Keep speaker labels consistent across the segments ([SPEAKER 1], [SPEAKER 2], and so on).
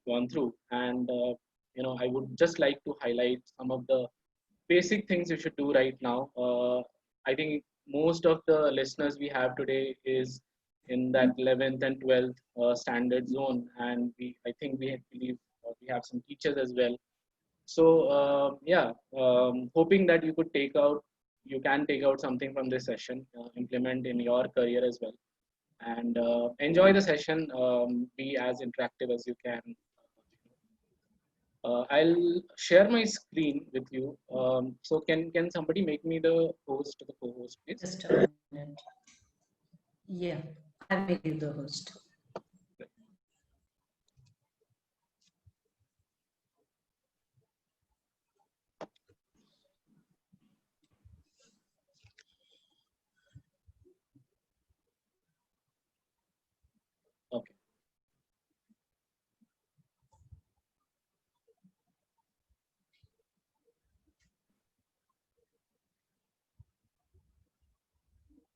[SPEAKER 1] gone through, and I would just like to highlight some of the basic things you should do right now. I think most of the listeners we have today is in that 11th and 12th standard zone, and I think we believe we have some teachers as well. So yeah, hoping that you can take out something from this session, implement in your career as well, and enjoy the session. Be as interactive as you can. I'll share my screen with you. So can somebody make me the co-host, please?
[SPEAKER 2] Just a minute. Yeah, I'll make you the host.
[SPEAKER 1] Okay.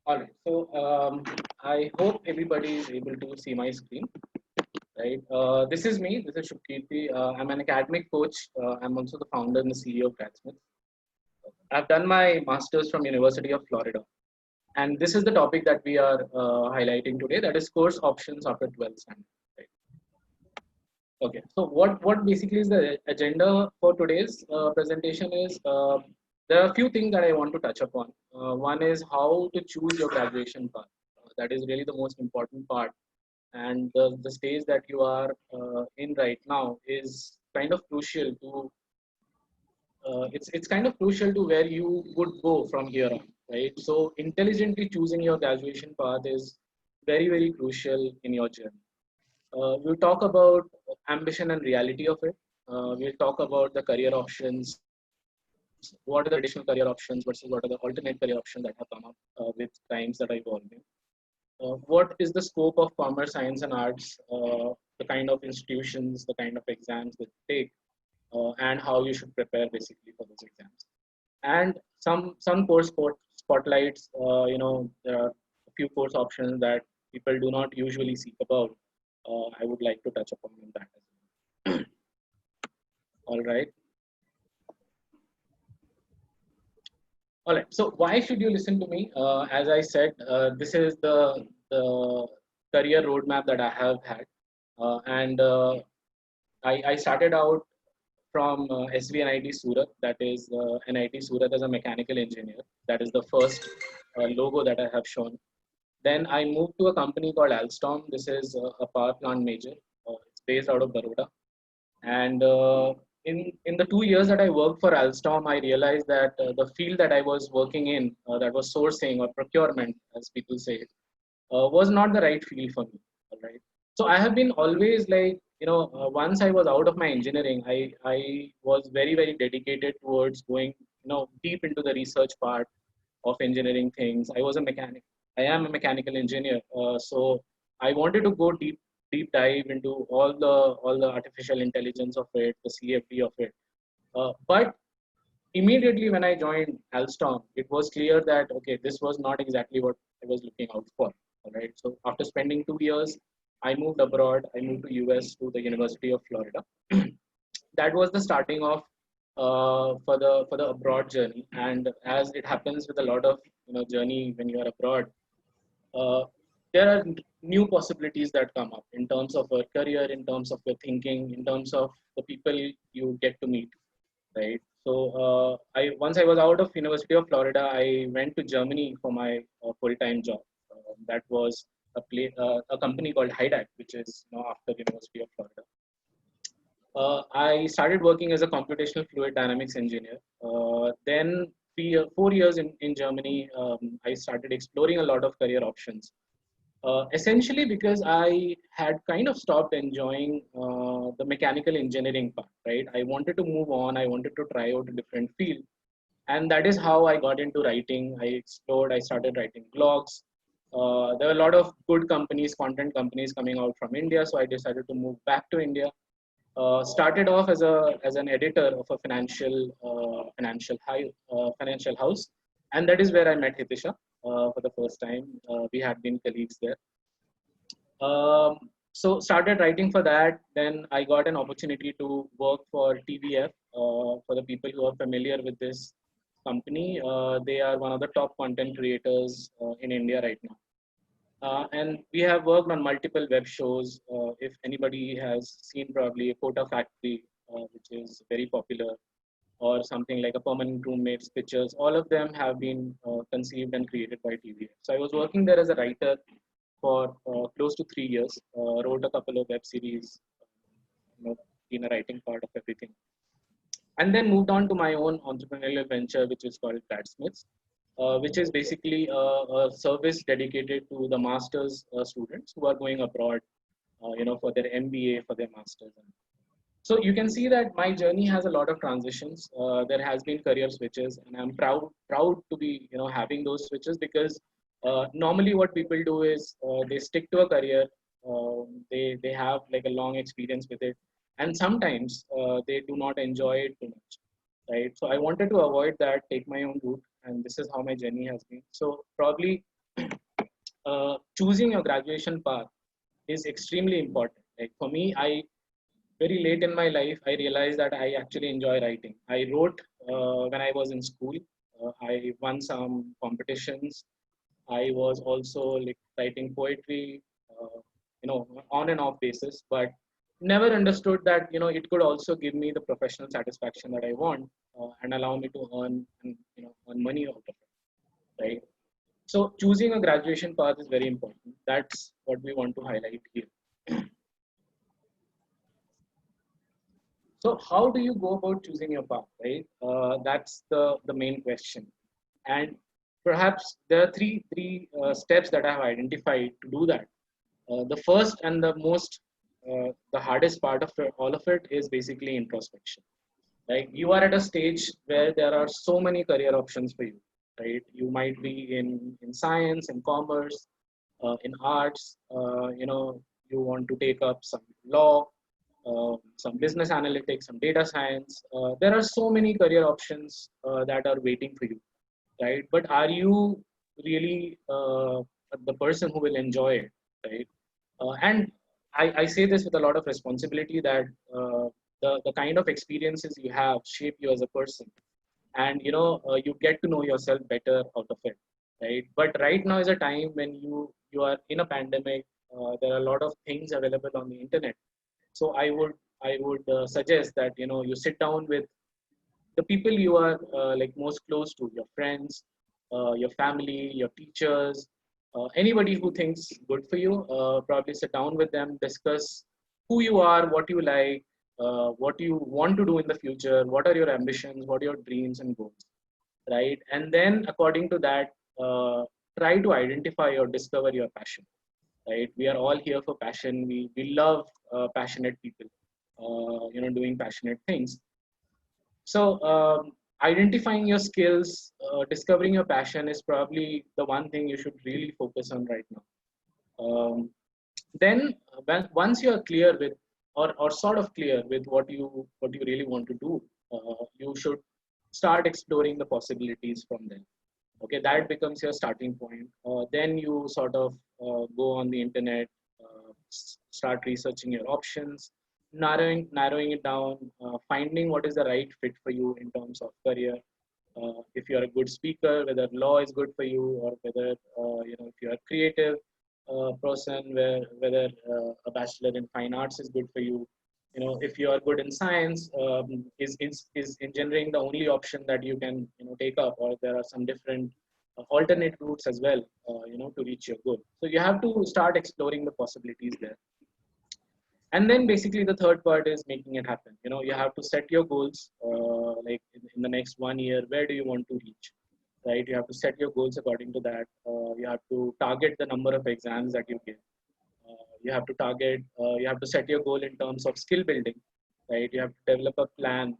[SPEAKER 1] All right. So I hope everybody is able to see my screen. Right. This is me. This is Shukirti. I'm an academic coach. I'm also the founder and the CEO of GradSmith. I've done my master's from University of Florida, and this is the topic that we are highlighting today. That is course options after 12th standard. Right. Okay. So what basically is the agenda for today's presentation is there are a few things that I want to touch upon. One is how to choose your graduation path. That is really the most important part, and the stage that you are in right now is kind of crucial to it's kind of crucial to where you would go from here on, right? So intelligently choosing your graduation path is very crucial in your journey. We'll talk about ambition and reality of it. We'll talk about the career options, what are the traditional career options versus what are the alternate career options that have come up with times that are evolving. What is the scope of commerce, science, and arts, the kind of institutions, the kind of exams that take, and how you should prepare basically for those exams. And some course spotlights. There are a few course options that people do not usually seek about. I would like to touch upon that as well. All right. All right. So why should you listen to me? As I said, this is the career roadmap that I have had, and I started out from SVNIT Surat, that is NIT Surat as a mechanical engineer. That is the first logo that I have shown. Then I moved to a company called Alstom. This is a power plant major. It's based out of Baroda. And in the 2 years that I worked for Alstom, I realized that the field that I was working in, that was sourcing or procurement, as people say, was not the right field for me. All right. So I have been always like, once I was out of my engineering, I was very dedicated towards going, deep into the research part of engineering things. I was a mechanic. I am a mechanical engineer. So I wanted to go deep dive into all the artificial intelligence of it, the CFD of it. But immediately when I joined Alstom, it was clear that okay, this was not exactly what I was looking out for. All right. So after spending 2 years, I moved abroad. I moved to US to the University of Florida. That was the starting of for the abroad journey. And as it happens with a lot of journey when you are abroad, uh, there are new possibilities that come up in terms of your career, in terms of your thinking, in terms of the people you get to meet, right? So I once I was out of University of Florida, I went to Germany for my full-time job. That was a company called Hydac, which is after University of Florida. I started working as a computational fluid dynamics engineer. Then 4 years in Germany, I started exploring a lot of career options. Essentially because I had kind of stopped enjoying the mechanical engineering part, right? I wanted to move on. I wanted to try out a different field. And that is how I got into writing. I explored, I started writing blogs. There were a lot of good companies, content companies coming out from India. So I decided to move back to India. Started off as an editor of a financial house, and that is where I met Hitisha for the first time. We had been colleagues there. Um, So started writing for that. Then I got an opportunity to work for TVF. For the people who are familiar with this company, they are one of the top content creators in India right now. And we have worked on multiple web shows. If anybody has seen probably Kota Factory, which is very popular, or something like a Permanent Roommates Pictures, all of them have been conceived and created by TVF. So I was working there as a writer for close to 3 years. Wrote a couple of web series, in a writing part of everything, and then moved on to my own entrepreneurial venture, which is called Blacksmiths, which is basically a service dedicated to the masters students who are going abroad, for their MBA, for their masters. So you can see that my journey has a lot of transitions. There has been career switches, and I'm proud to be having those switches, because normally what people do is they stick to a career. They have like a long experience with it, and sometimes they do not enjoy it too much, right? So I wanted to avoid that, take my own route, and this is how my journey has been. So probably choosing your graduation path is extremely important. Like for me, I very late in my life, I realized that I actually enjoy writing. I wrote when I was in school. I won some competitions. I was also like writing poetry, on and off basis, but never understood that it could also give me the professional satisfaction that I want, and allow me to earn and earn money out of it, right? So choosing a graduation path is very important. That's what we want to highlight here. So how do you go about choosing your path, right? That's the main question. And perhaps there are three steps that I have identified to do that. The first and the hardest part of all of it is basically introspection. Like you are at a stage where there are so many career options for you, right? You might be in science, in commerce, in arts. You want to take up some law, some business analytics, some data science. There are so many career options that are waiting for you, right? But are you really the person who will enjoy it, right? And I say this with a lot of responsibility that the kind of experiences you have shape you as a person, and you get to know yourself better out of it, right? But right now is a time when you are in a pandemic. There are a lot of things available on the internet. So I would suggest that you sit down with the people you are like most close to, your friends, your family, your teachers, anybody who thinks good for you. Probably sit down with them, discuss who you are, what you like, what you want to do in the future, what are your ambitions, what are your dreams and goals, right? And then according to that, try to identify or discover your passion, right? We are all here for passion. We love passionate people, doing passionate things. So, identifying your skills, discovering your passion is probably the one thing you should really focus on right now. Then, once you are clear with, or sort of clear with what you really want to do, you should start exploring the possibilities from there. Okay, that becomes your starting point. Then you sort of go on the internet, start researching your options, narrowing it down, finding what is the right fit for you in terms of career. If you are a good speaker, whether law is good for you, or whether if you are a creative person, whether a bachelor in fine arts is good for you. If you are good in science, is engineering the only option that you can take up, or there are some different alternate routes as well, to reach your goal. So you have to start exploring the possibilities there. And then basically the third part is making it happen. You have to set your goals, like in the next 1 year, where do you want to reach, right? You have to set your goals according to that. You have to target the number of exams that you give. You have to set your goal in terms of skill building, right? You have to develop a plan.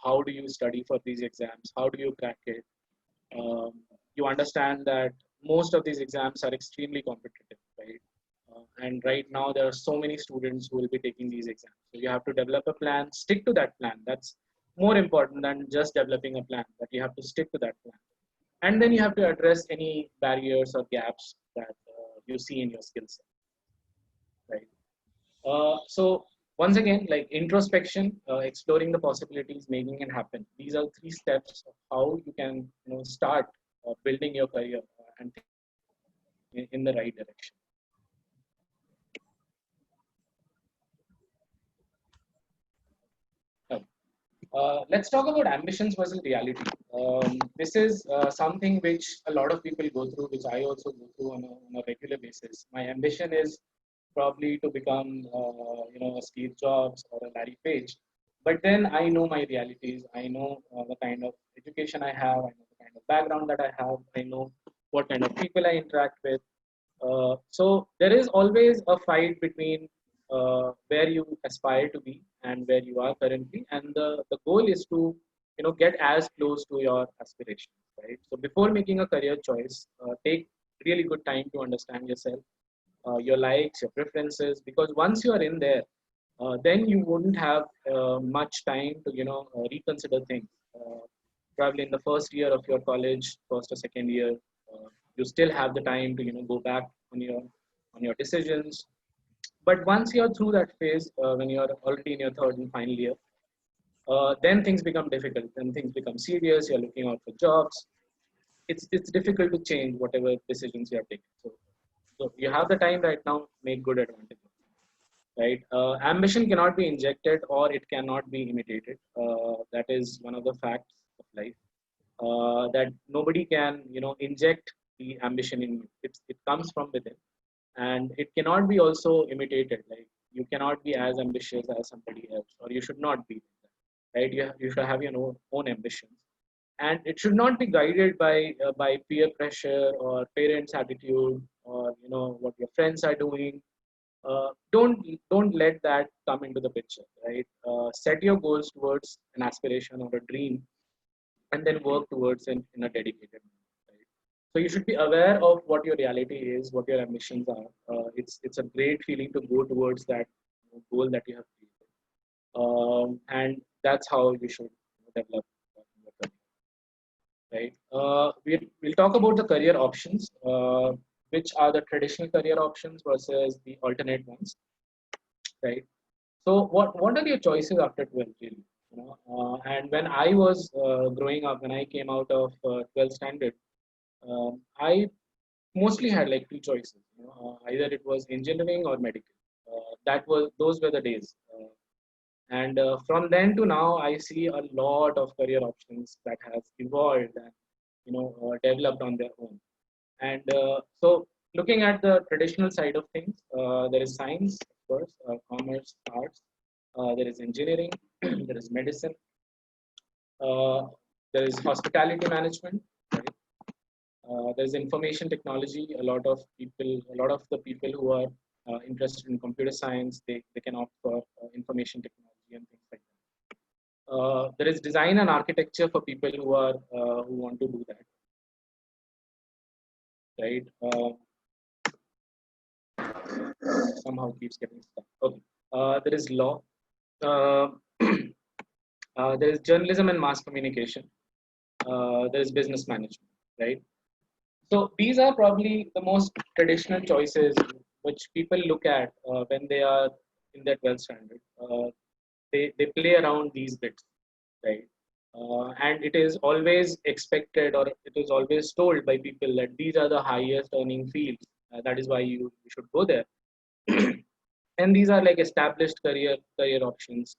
[SPEAKER 1] How do you study for these exams? How do you crack it? You understand that most of these exams are extremely competitive, right? And right now there are so many students who will be taking these exams. So you have to develop a plan, stick to that plan. That's more important than just developing a plan, but you have to stick to that plan. And then you have to address any barriers or gaps that you see in your skill set, right? So once again, like introspection, exploring the possibilities, making it happen. These are three steps of how you can, start building your career and in the right direction. Now, let's talk about ambitions versus reality. This is something which a lot of people go through, which I also go through on a regular basis. My ambition is probably to become, a Steve Jobs or a Larry Page. But then I know my realities. I know the kind of education I have. I know the kind of background that I have. I know what kind of people I interact with. So there is always a fight between where you aspire to be and where you are currently, and the goal is to get as close to your aspirations, right? So before making a career choice, take really good time to understand yourself, your likes, your preferences, because once you are in there, then you wouldn't have much time to reconsider things. Probably in the first year of your college, first or second year, you still have the time to go back on your decisions. But once you're through that phase, when you're already in your third and final year, then things become difficult. Then things become serious. You're looking out for jobs. It's difficult to change whatever decisions you have taken. So you have the time right now. Make good advantage of it, right? Ambition cannot be injected or it cannot be imitated. That is one of the facts of life. That nobody can inject the ambition in you. It comes from within, and it cannot be also imitated. Like you cannot be as ambitious as somebody else, or you should not be, right? You should have your own ambitions, and it should not be guided by peer pressure or parents attitude, or what your friends are doing. Don't let that come into the picture, right? Set your goals towards an aspiration or a dream, and then work towards it in a dedicated manner, right? So you should be aware of what your reality is, what your ambitions are. It's a great feeling to go towards that goal that you have created, and that's how you should develop your career, right? We'll talk about the career options, which are the traditional career options versus the alternate ones, right? So what are your choices after 12th, really? And when I was growing up, when I came out of 12th standard, I mostly had like two choices. Either it was engineering or medical. That was Those were the days. And from then to now, I see a lot of career options that have evolved and developed on their own. And so, looking at the traditional side of things, there is science, of course, commerce, arts. There is engineering. There is medicine. Uh, there is hospitality management. Right? There's information technology. A lot of the people who are interested in computer science, they can opt for information technology and things like that. There is design and architecture for people who want to do that, right? Somehow keeps getting stuck. Okay. There is law. Uh, there is journalism and mass communication. There is business management, right? So these are probably the most traditional choices which people look at when they are in their 12th standard. They play around these bits, right? And it is always expected, or it is always told by people that these are the highest earning fields. That is why you should go there. And these are like established career options,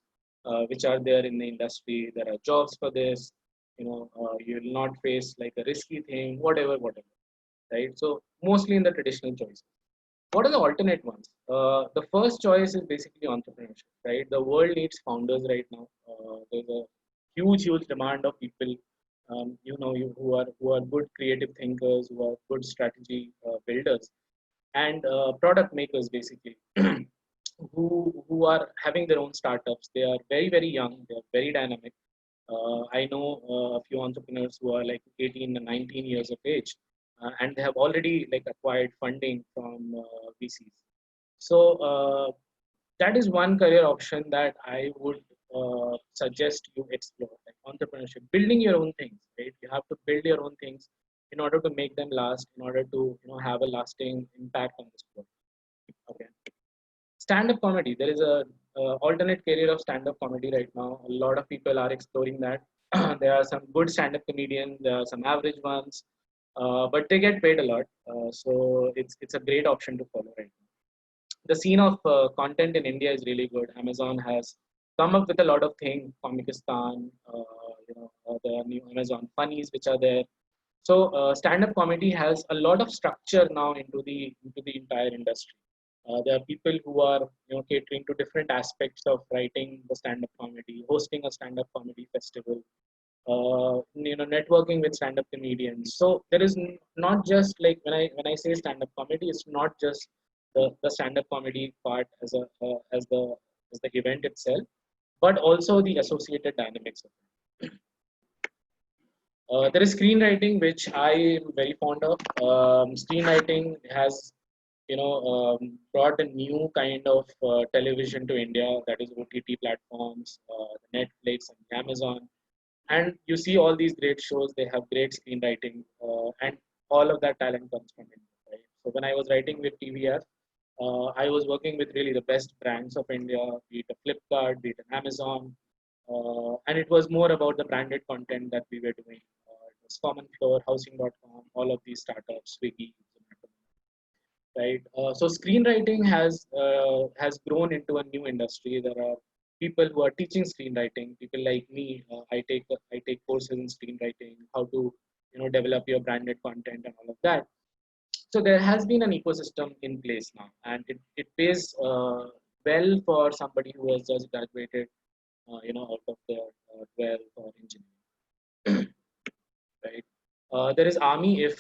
[SPEAKER 1] which are there in the industry. There are jobs for this. You will not face like a risky thing, whatever, right? So mostly in the traditional choices. What are the alternate ones? The first choice is basically entrepreneurship, right? The world needs founders right now. There's a huge demand of people, who are good creative thinkers, who are good strategy builders, and product makers, basically, who are having their own startups. They are very young. They are very dynamic. I know a few entrepreneurs who are like 18 and 19 years of age, and they have already like acquired funding from VCs. So that is one career option that I would suggest you explore, like entrepreneurship, building your own things. Right, you have to build your own things in order to make them last, in order to have a lasting impact on this world. Okay. stand-up comedy. There is a alternate career of stand-up comedy right now. A lot of people are exploring that. There are some good stand-up comedians. There are some average ones, but they get paid a lot. So it's a great option to follow right now. The scene of content in India is really good. Amazon has come up with a lot of things. Comikistan, the new Amazon funnies which are there. So stand-up comedy has a lot of structure now into the entire industry. There are people who are catering to different aspects of writing the stand-up comedy, hosting a stand-up comedy festival, networking with stand-up comedians. So there is not just like when I say stand-up comedy, it's not just the stand-up comedy part as the event itself, but also the associated dynamics of it. There is screenwriting, which I am very fond of. Screenwriting has, brought a new kind of television to India, that is OTT platforms, Netflix and Amazon. And you see all these great shows, they have great screenwriting, and all of that talent comes from India, right? So when I was writing with TVF, I was working with really the best brands of India, be it a Flipkart, be it an Amazon, and it was more about the branded content that we were doing. It was Common Floor, Housing.com, all of these startups, Swiggy, Zomato, right? So screenwriting has grown into a new industry. There are people who are teaching screenwriting. People like me, I take courses in screenwriting, how to develop your branded content and all of that. So there has been an ecosystem in place now, and it pays well for somebody who has just graduated, out of their 12th or engineering, right? There is army. If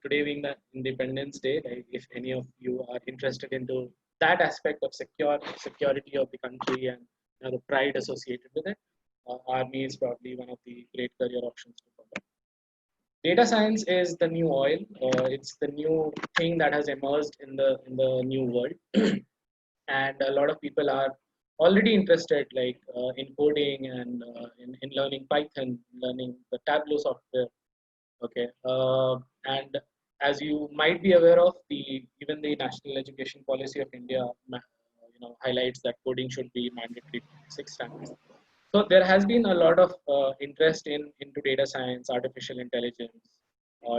[SPEAKER 1] today being the Independence Day, like if any of you are interested into that aspect of security of the country and the pride associated with it, army is probably one of the great career options to follow. Data science is the new oil. It's the new thing that has emerged in the new world, and a lot of people are already interested, like in coding and in learning Python, learning the Tableau software. Okay, and as you might be aware of, the even the National Education Policy of India, highlights that coding should be mandatory 6 times. So there has been a lot of interest into data science, artificial intelligence,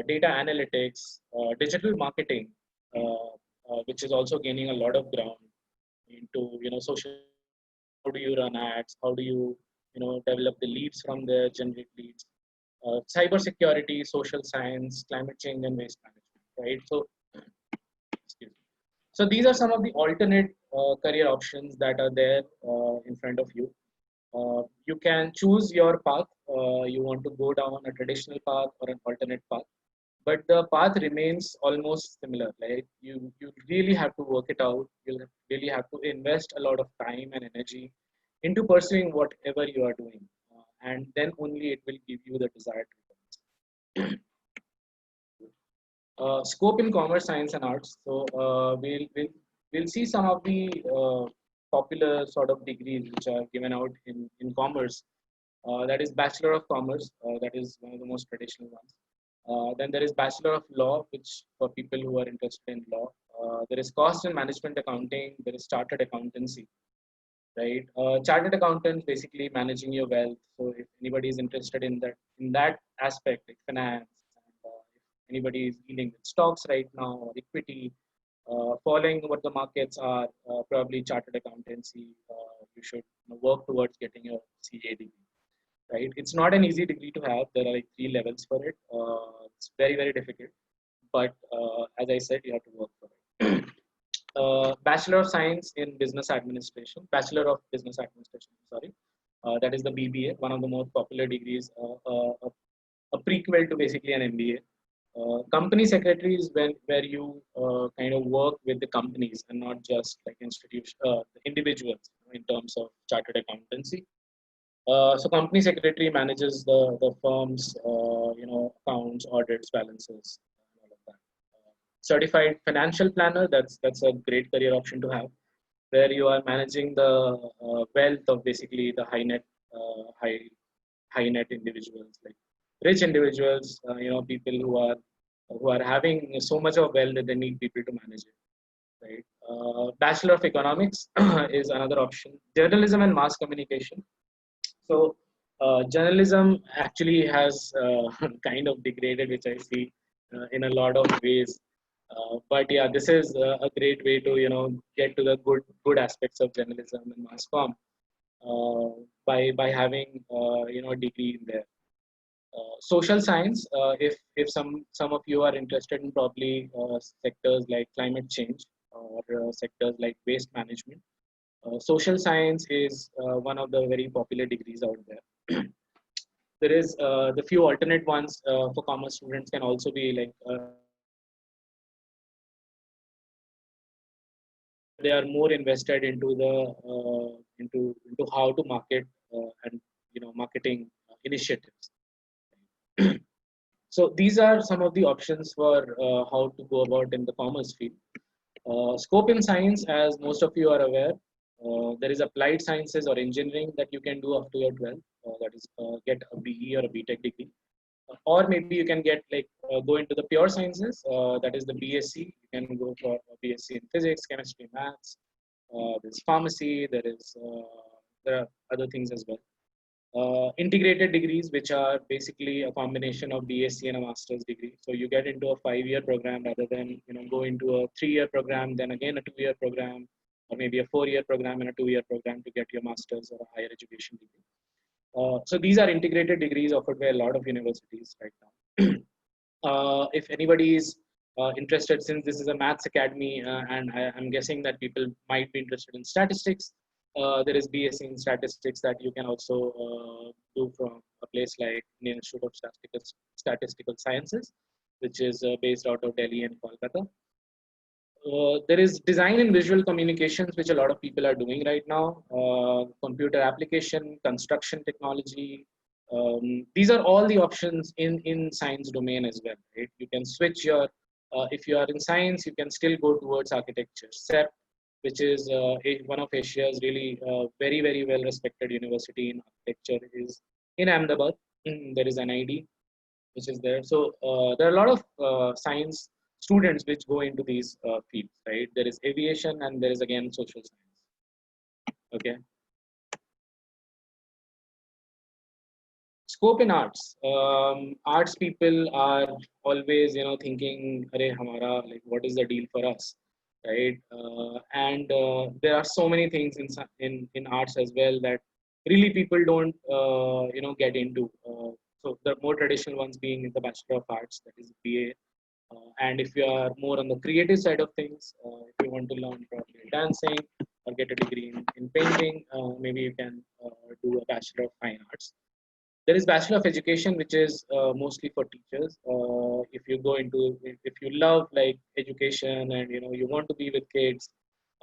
[SPEAKER 1] data analytics, digital marketing, which is also gaining a lot of ground into social. How do you run ads? How do you develop the leads from there, generate leads? Cyber security, social science, climate change, and waste management. Right. So, excuse me. So these are some of the alternate career options that are there in front of you. You can choose your path. You want to go down a traditional path or an alternate path, but the path remains almost similar. Like you really have to work it out. You really have to invest a lot of time and energy into pursuing whatever you are doing, and then only it will give you the desired returns. Scope in commerce, science, and arts. So we'll see some of the popular sort of degrees which are given out in commerce. That is Bachelor of Commerce. That is one of the most traditional ones. Then there is Bachelor of Law, which for people who are interested in law. There is Cost and Management Accounting. There is Chartered Accountancy, right? Chartered Accountant basically managing your wealth. So if anybody is interested in that aspect, like finance, and if anybody is dealing with stocks right now or equity, following what the markets are, probably Chartered Accountancy. You should work towards getting your CA degree. Right, it's not an easy degree to have. There are like 3 levels for it. It's very very difficult, but as I said, you have to work for it. Bachelor of Science in Business Administration, Bachelor of Business Administration, sorry. That is the BBA, one of the most popular degrees, a prequel to basically an MBA. Company secretary is where you kind of work with the companies and not just like institutions, individuals, in terms of chartered accountancy. So company secretary manages the firm's accounts, audits, balances, and all of that. Certified financial planner, that's a great career option to have, where you are managing the wealth of basically the high net individuals, like rich individuals, people who are having so much of wealth that they need people to manage it. right? Bachelor of Economics is another option. Journalism and Mass Communication. So journalism actually has kind of degraded, which I see in a lot of ways. But yeah, this is a great way to get to the good aspects of journalism and mass comm by having a degree in there. Social science, if some of you are interested in probably sectors like climate change or sectors like waste management, social science is one of the very popular degrees out there. There is the few alternate ones for commerce students can also be like they are more invested into the into how to market and marketing initiatives. So these are some of the options for how to go about in the commerce field. Scope in science, as most of you are aware, there is applied sciences or engineering that you can do after your 12th. That is, get a BE or a BTech degree. Or maybe you can get like go into the pure sciences. That is the BSc. You can go for a BSc in physics, chemistry, maths. There's pharmacy. There are other things as well. Integrated degrees, which are basically a combination of BSc and a master's degree. So you get into a 5-year program rather than go into a 3-year program, then again a 2-year program, or maybe a 4-year program and a 2-year program to get your master's or a higher education degree. So these are integrated degrees offered by a lot of universities right now. If anybody is interested, since this is a maths academy, and I'm guessing that people might be interested in statistics, there is BSc in statistics that you can also do from a place like Indian Institute of Statistical Sciences, which is based out of Delhi and Kolkata. There is design and visual communications, which a lot of people are doing right now. Computer application, construction technology. These are all the options in science domain as well, right? You can switch your, if you are in science, you can still go towards architecture. CEP, which is one of Asia's really very well respected university in architecture, is in Ahmedabad. There is NID, which is there. So there are a lot of science students which go into these fields, right? There is aviation and there is again social science. Okay. Scope in arts. Arts people are always, thinking, "Arey, hamara, like, what is the deal for us?" Right? And there are so many things in arts as well that really people don't, get into. So the more traditional ones being the Bachelor of Arts, that is BA. And if you are more on the creative side of things, if you want to learn probably dancing or get a degree in painting, maybe you can do a Bachelor of Fine Arts. There is Bachelor of Education, which is mostly for teachers. If you go into, if you love like education and you want to be with kids,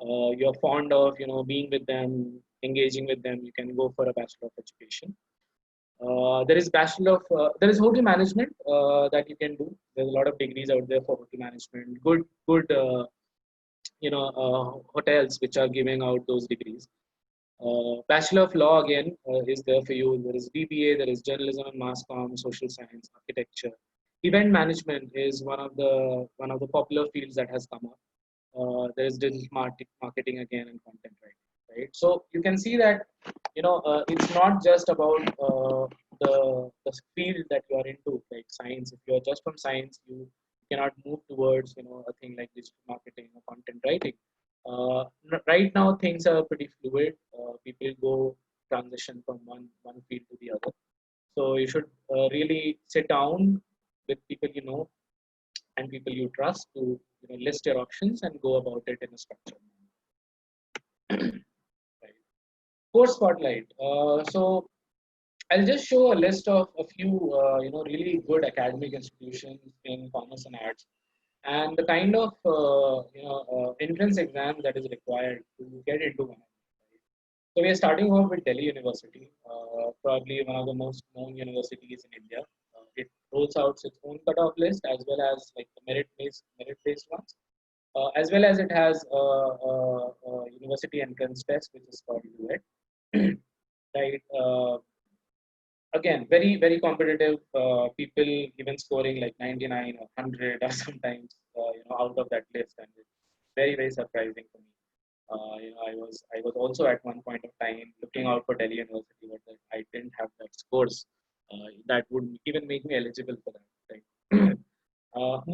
[SPEAKER 1] you're fond of being with them, engaging with them, you can go for a Bachelor of Education. There is hotel management that you can do. There's a lot of degrees out there for hotel management. Good hotels which are giving out those degrees. Bachelor of Law again is there for you. There is BBA. There is Journalism and Mass Comm, Social Science, Architecture. Event management is one of the popular fields that has come up. There is digital marketing again and content writing. Right. So you can see that it's not just about the field that you are into, like science. If you are just from science, you cannot move towards a thing like digital marketing or content writing. Right now things are pretty fluid. People go transition from one field to the other. So you should really sit down with people and people you trust to list your options and go about it in a structured manner. Right. Course spotlight. So I'll just show a list of a few really good academic institutions in commerce and arts, and the kind of entrance exam that is required to get into one. Right? So we are starting off with Delhi University, probably one of the most known universities in India. It rolls out its own cutoff list as well as like the merit-based ones, as well as it has a university entrance test which is called UET. Right. Again, very competitive. People even scoring like 99 or 100 or sometimes out of that list, and very, very surprising for me. I was also at one point of time looking out for Delhi University, but then I didn't have that scores that would even make me eligible for that. Right?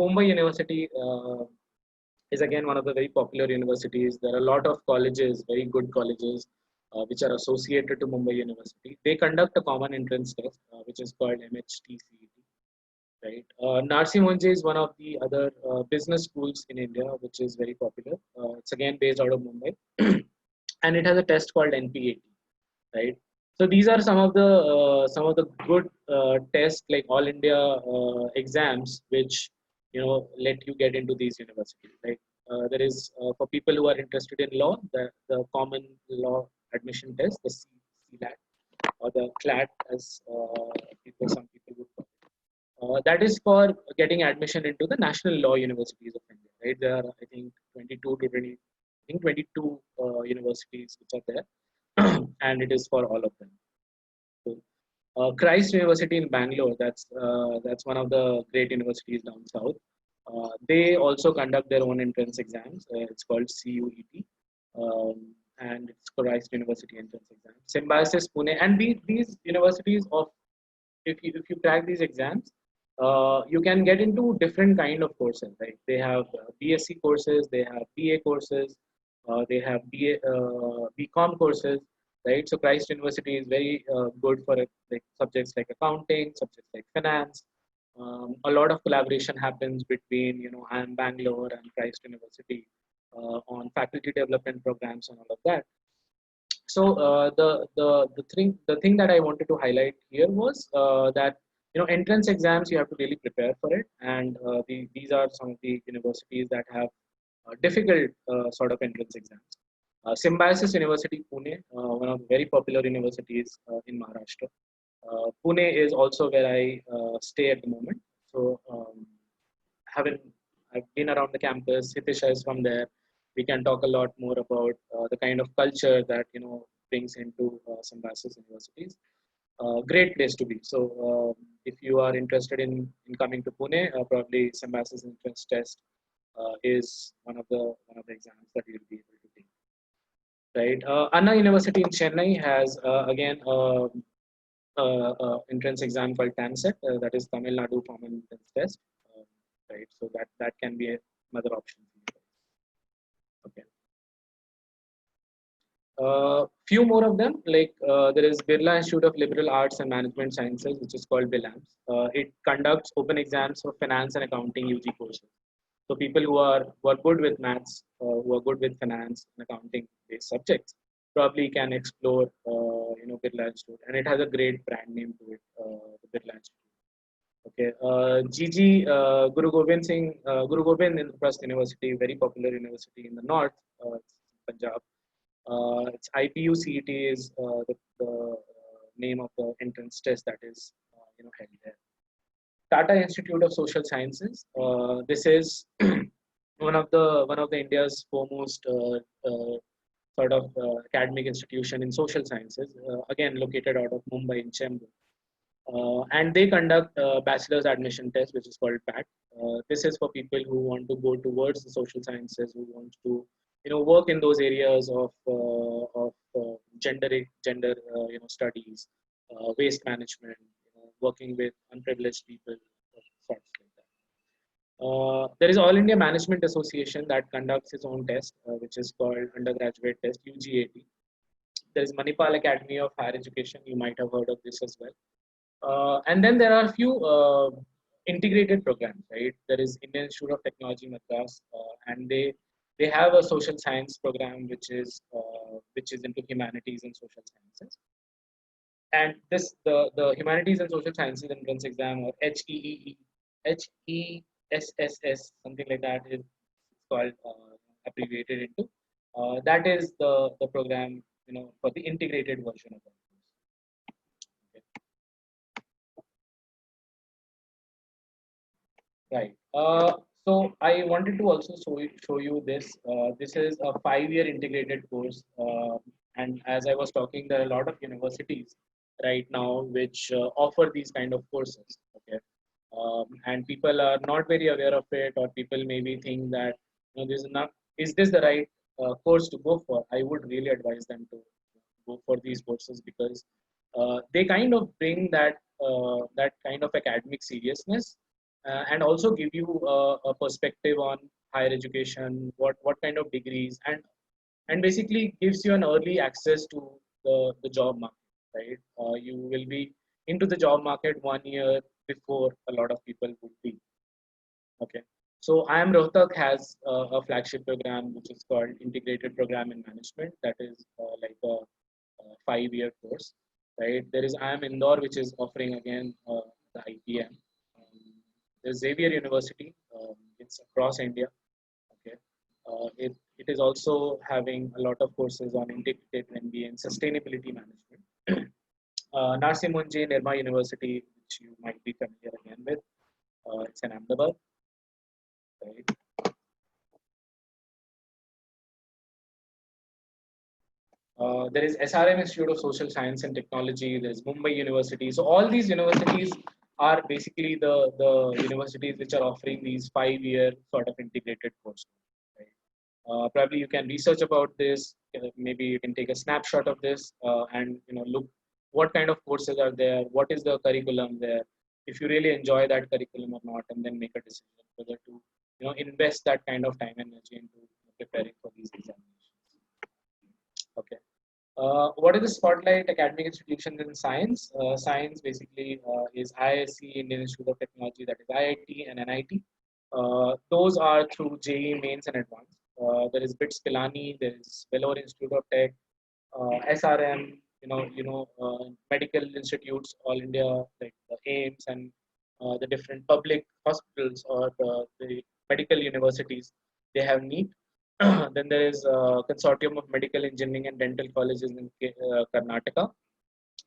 [SPEAKER 1] Mumbai University is again one of the very popular universities. There are a lot of colleges, very good colleges, which are associated to Mumbai University. They conduct a common entrance test, which is called MHTCET. Right. Narsi Monjay is one of the other business schools in India, which is very popular. It's again based out of Mumbai, and it has a test called NPAT. Right. So these are some of the good tests, like all India exams, which let you get into these universities. Like there is for people who are interested in law, the common law admission test, the CLAT or the CLAT, as some people would call it. That is for getting admission into the national law universities of India. Right, there are I think 22 to 20, I think 22 universities which are there, and it is for all of them. So, Christ University in Bangalore, that's one of the great universities down south. They also conduct their own entrance exams. It's called CUET, and it's Christ University entrance exam. Symbiosis Pune, and these universities of if you crack these exams, you can get into different kind of courses. Right? They have BSc courses, they have BA courses, they have BCom courses. Right? So Christ University is very good for like subjects like accounting, subjects like finance. A lot of collaboration happens between IIM Bangalore and Christ University on faculty development programs and all of that. So the thing that I wanted to highlight here was that entrance exams, you have to really prepare for it, and these are some of the universities that have difficult sort of entrance exams. Symbiosis University Pune, one of the very popular universities in Maharashtra. Pune is also where I stay at the moment. So haven't I've been around the campus. Hitisha is from there. We can talk a lot more about the kind of culture that brings into Symbiosis universities. Great place to be. So if you are interested in coming to Pune, probably Symbiosis entrance test is one of the exams that you'll be able to take. Right. Anna University in Chennai has again entrance exam called TANSET, that is Tamil Nadu Common Entrance Test. Right. So that can be another option. Okay. Few more of them, like there is Birla Institute of Liberal Arts and Management Sciences, which is called BILAMS. It conducts open exams for finance and accounting UG courses. So people who are good with maths, who are good with finance and accounting based subjects, probably can explore Birla Institute, and it has a great brand name to it, the Birla Institute. Okay, GG Guru Gobind Indraprasth University, very popular university in the north, Punjab. It's IPU CET is the name of the entrance test that is held there. Tata Institute of Social Sciences. This is one of the India's foremost sort of academic institution in social sciences. Again, located out of Mumbai in Chembur. And they conduct a bachelor's admission test, which is called PAT. This is for people who want to go towards the social sciences, who want to work in those areas of gender studies, waste management, working with unprivileged people, sorts like that. There is All India Management Association that conducts its own test, which is called undergraduate test UGAT. There is Manipal Academy of Higher Education. You might have heard of this as well. And then there are a few integrated programs, right? There is Indian Institute of Technology Madras, and they have a social science program which is into humanities and social sciences. And the humanities and social sciences entrance exam, or HESSS, something like that, is called abbreviated into. That is the program for the integrated version of that. Right. So I wanted to also show you this. This is a 5-year integrated course. And as I was talking, there are a lot of universities right now which offer these kind of courses. Okay. And people are not very aware of it, or people maybe think that this is not is this the right course to go for, I would really advise them to go for these courses, because they kind of bring that kind of academic seriousness, and also give you a perspective on higher education, what kind of degrees, and basically gives you an early access to the job market, right? You will be into the job market 1 year before a lot of people would be. Okay. So IIM Rohtak has a flagship program which is called Integrated Program in Management. That is like a 5 year course, right? There is IIM Indore, which is offering again the IPM. There's Xavier University. It's across India. Okay. It is also having a lot of courses on integrated MBA and sustainability management. Narsee Monjay Nirma University, which you might be familiar again with. It's in Ahmedabad, right? There is SRM Institute of Social Science and Technology. There is Mumbai University. So all these universities are basically the universities which are offering these 5 year sort of integrated courses. Right? Probably you can research about this. Maybe you can take a snapshot of this and look what kind of courses are there. What is the curriculum there? If you really enjoy that curriculum or not, and then make a decision whether to invest that kind of time and energy into preparing for these examinations. Okay. What is the Spotlight Academic Institutions in Science? Science basically is IISc, Indian Institute of Technology, that is IIT and NIT. Those are through JEE Mains and Advanced. There is BITS Pilani, there is Vellore Institute of Tech, SRM, medical institutes, all India, like the AIMS and the different public hospitals or the medical universities, they have NEET. Then there is a consortium of medical engineering and dental colleges in Karnataka.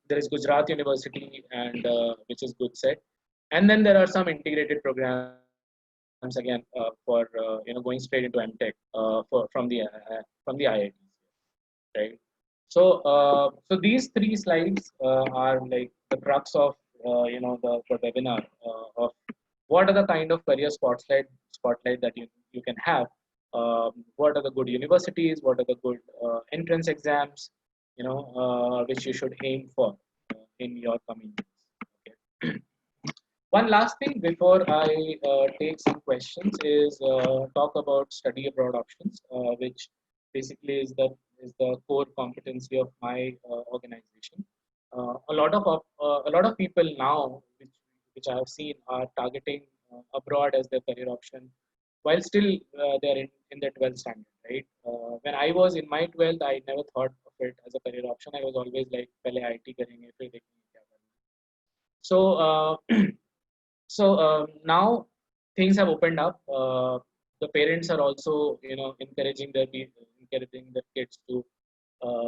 [SPEAKER 1] There is Gujarat University, and which is good set. And then there are some integrated programs again for going straight into MTech from the IITs, right? So these three slides are like the crux of the webinar of what are the kind of career spotlight that you can have. What are the good universities? What are the good entrance exams? Which you should aim for in your coming years. Okay. One last thing before I take some questions is talk about study abroad options, which basically is the core competency of my organization. A lot of people now, which I have seen, are targeting abroad as their career option, while still they're in their 12th standard, right? When I was in my 12th, I never thought of it as a career option. I was always like, "पहले IT करेंगे, फिर देखेंगे क्या करना." So now things have opened up. The parents are also, encouraging their kids to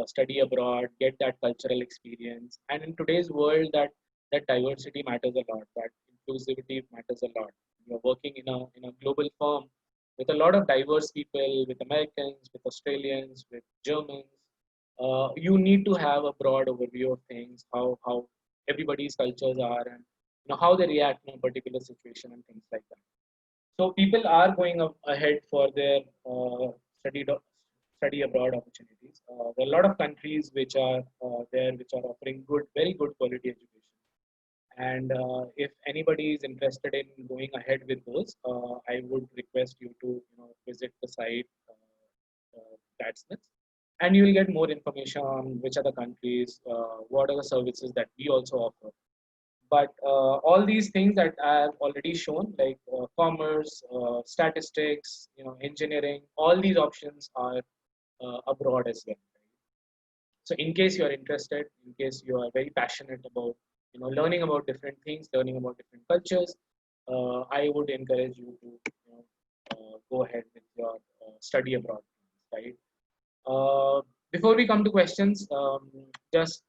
[SPEAKER 1] study abroad, get that cultural experience. And in today's world, that diversity matters a lot. That inclusivity matters a lot. You're working in a global firm with a lot of diverse people, with Americans, with Australians, with Germans. You need to have a broad overview of things, how everybody's cultures are, and how they react in a particular situation and things like that. So people are going up ahead for their study abroad opportunities. There are a lot of countries which are there, which are offering very good quality education. And if anybody is interested in going ahead with those, I would request you to visit the site, Gatsmith, and you will get more information on which are the countries, what are the services that we also offer. But all these things that I have already shown, like commerce, statistics, engineering, all these options are abroad as well. So in case you are interested, in case you are very passionate about learning about different things, learning about different cultures, I would encourage you to go ahead with your study abroad, right? Before we come to questions, just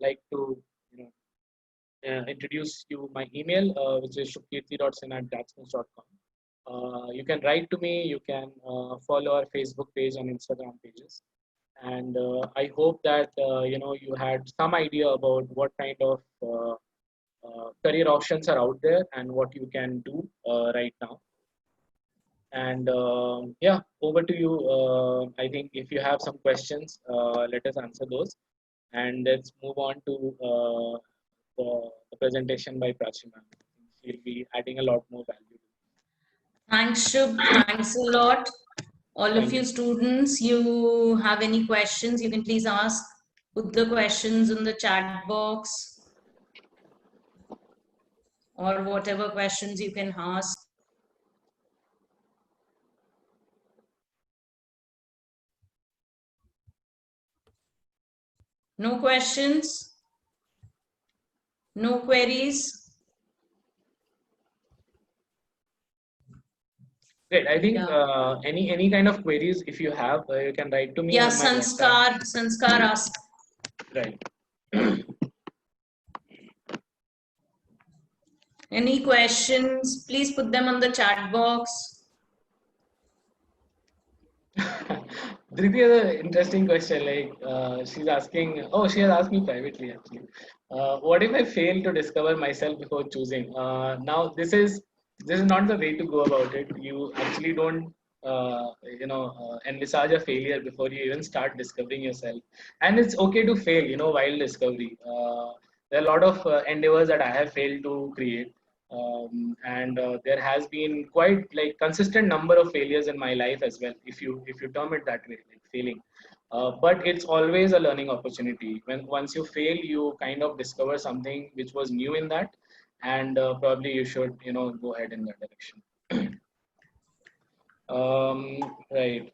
[SPEAKER 1] like to introduce you my email, which is shukirti.sin@gatsmith.com. You can write to me. You can follow our Facebook page and Instagram pages. And I hope that you had some idea about what kind of career options are out there and what you can do right now. And yeah, over to you. I think if you have some questions, let us answer those. And let's move on to the presentation by Prachima. She'll be adding a lot more value.
[SPEAKER 2] Thanks, Shubh. Thanks a lot. All of
[SPEAKER 1] Thank
[SPEAKER 2] you
[SPEAKER 1] you.
[SPEAKER 2] students, you have any questions, you can please ask. Put the questions in the chat box or whatever questions you can ask. No questions? No queries?
[SPEAKER 1] Great. I think
[SPEAKER 2] Yeah.
[SPEAKER 1] any kind of queries, if you have, you can write to me
[SPEAKER 2] Yeah,
[SPEAKER 1] on my WhatsApp.
[SPEAKER 2] Sanskar ask.
[SPEAKER 1] Right.
[SPEAKER 2] Any questions? Please put them on the chat box.
[SPEAKER 1] Dhriti has an interesting question. Like she's asking, oh, she has asked me privately actually. What if I fail to discover myself before choosing? Now this is not the way to go about it. You actually don't envisage a failure before you even start discovering yourself, and it's okay to fail. While discovery, there are a lot of endeavors that I have failed to create, and there has been quite like consistent number of failures in my life as well, if you term it that way, like failing. But it's always a learning opportunity. When once you fail, you kind of discover something which was new in that, and probably you should go ahead in that direction. Right.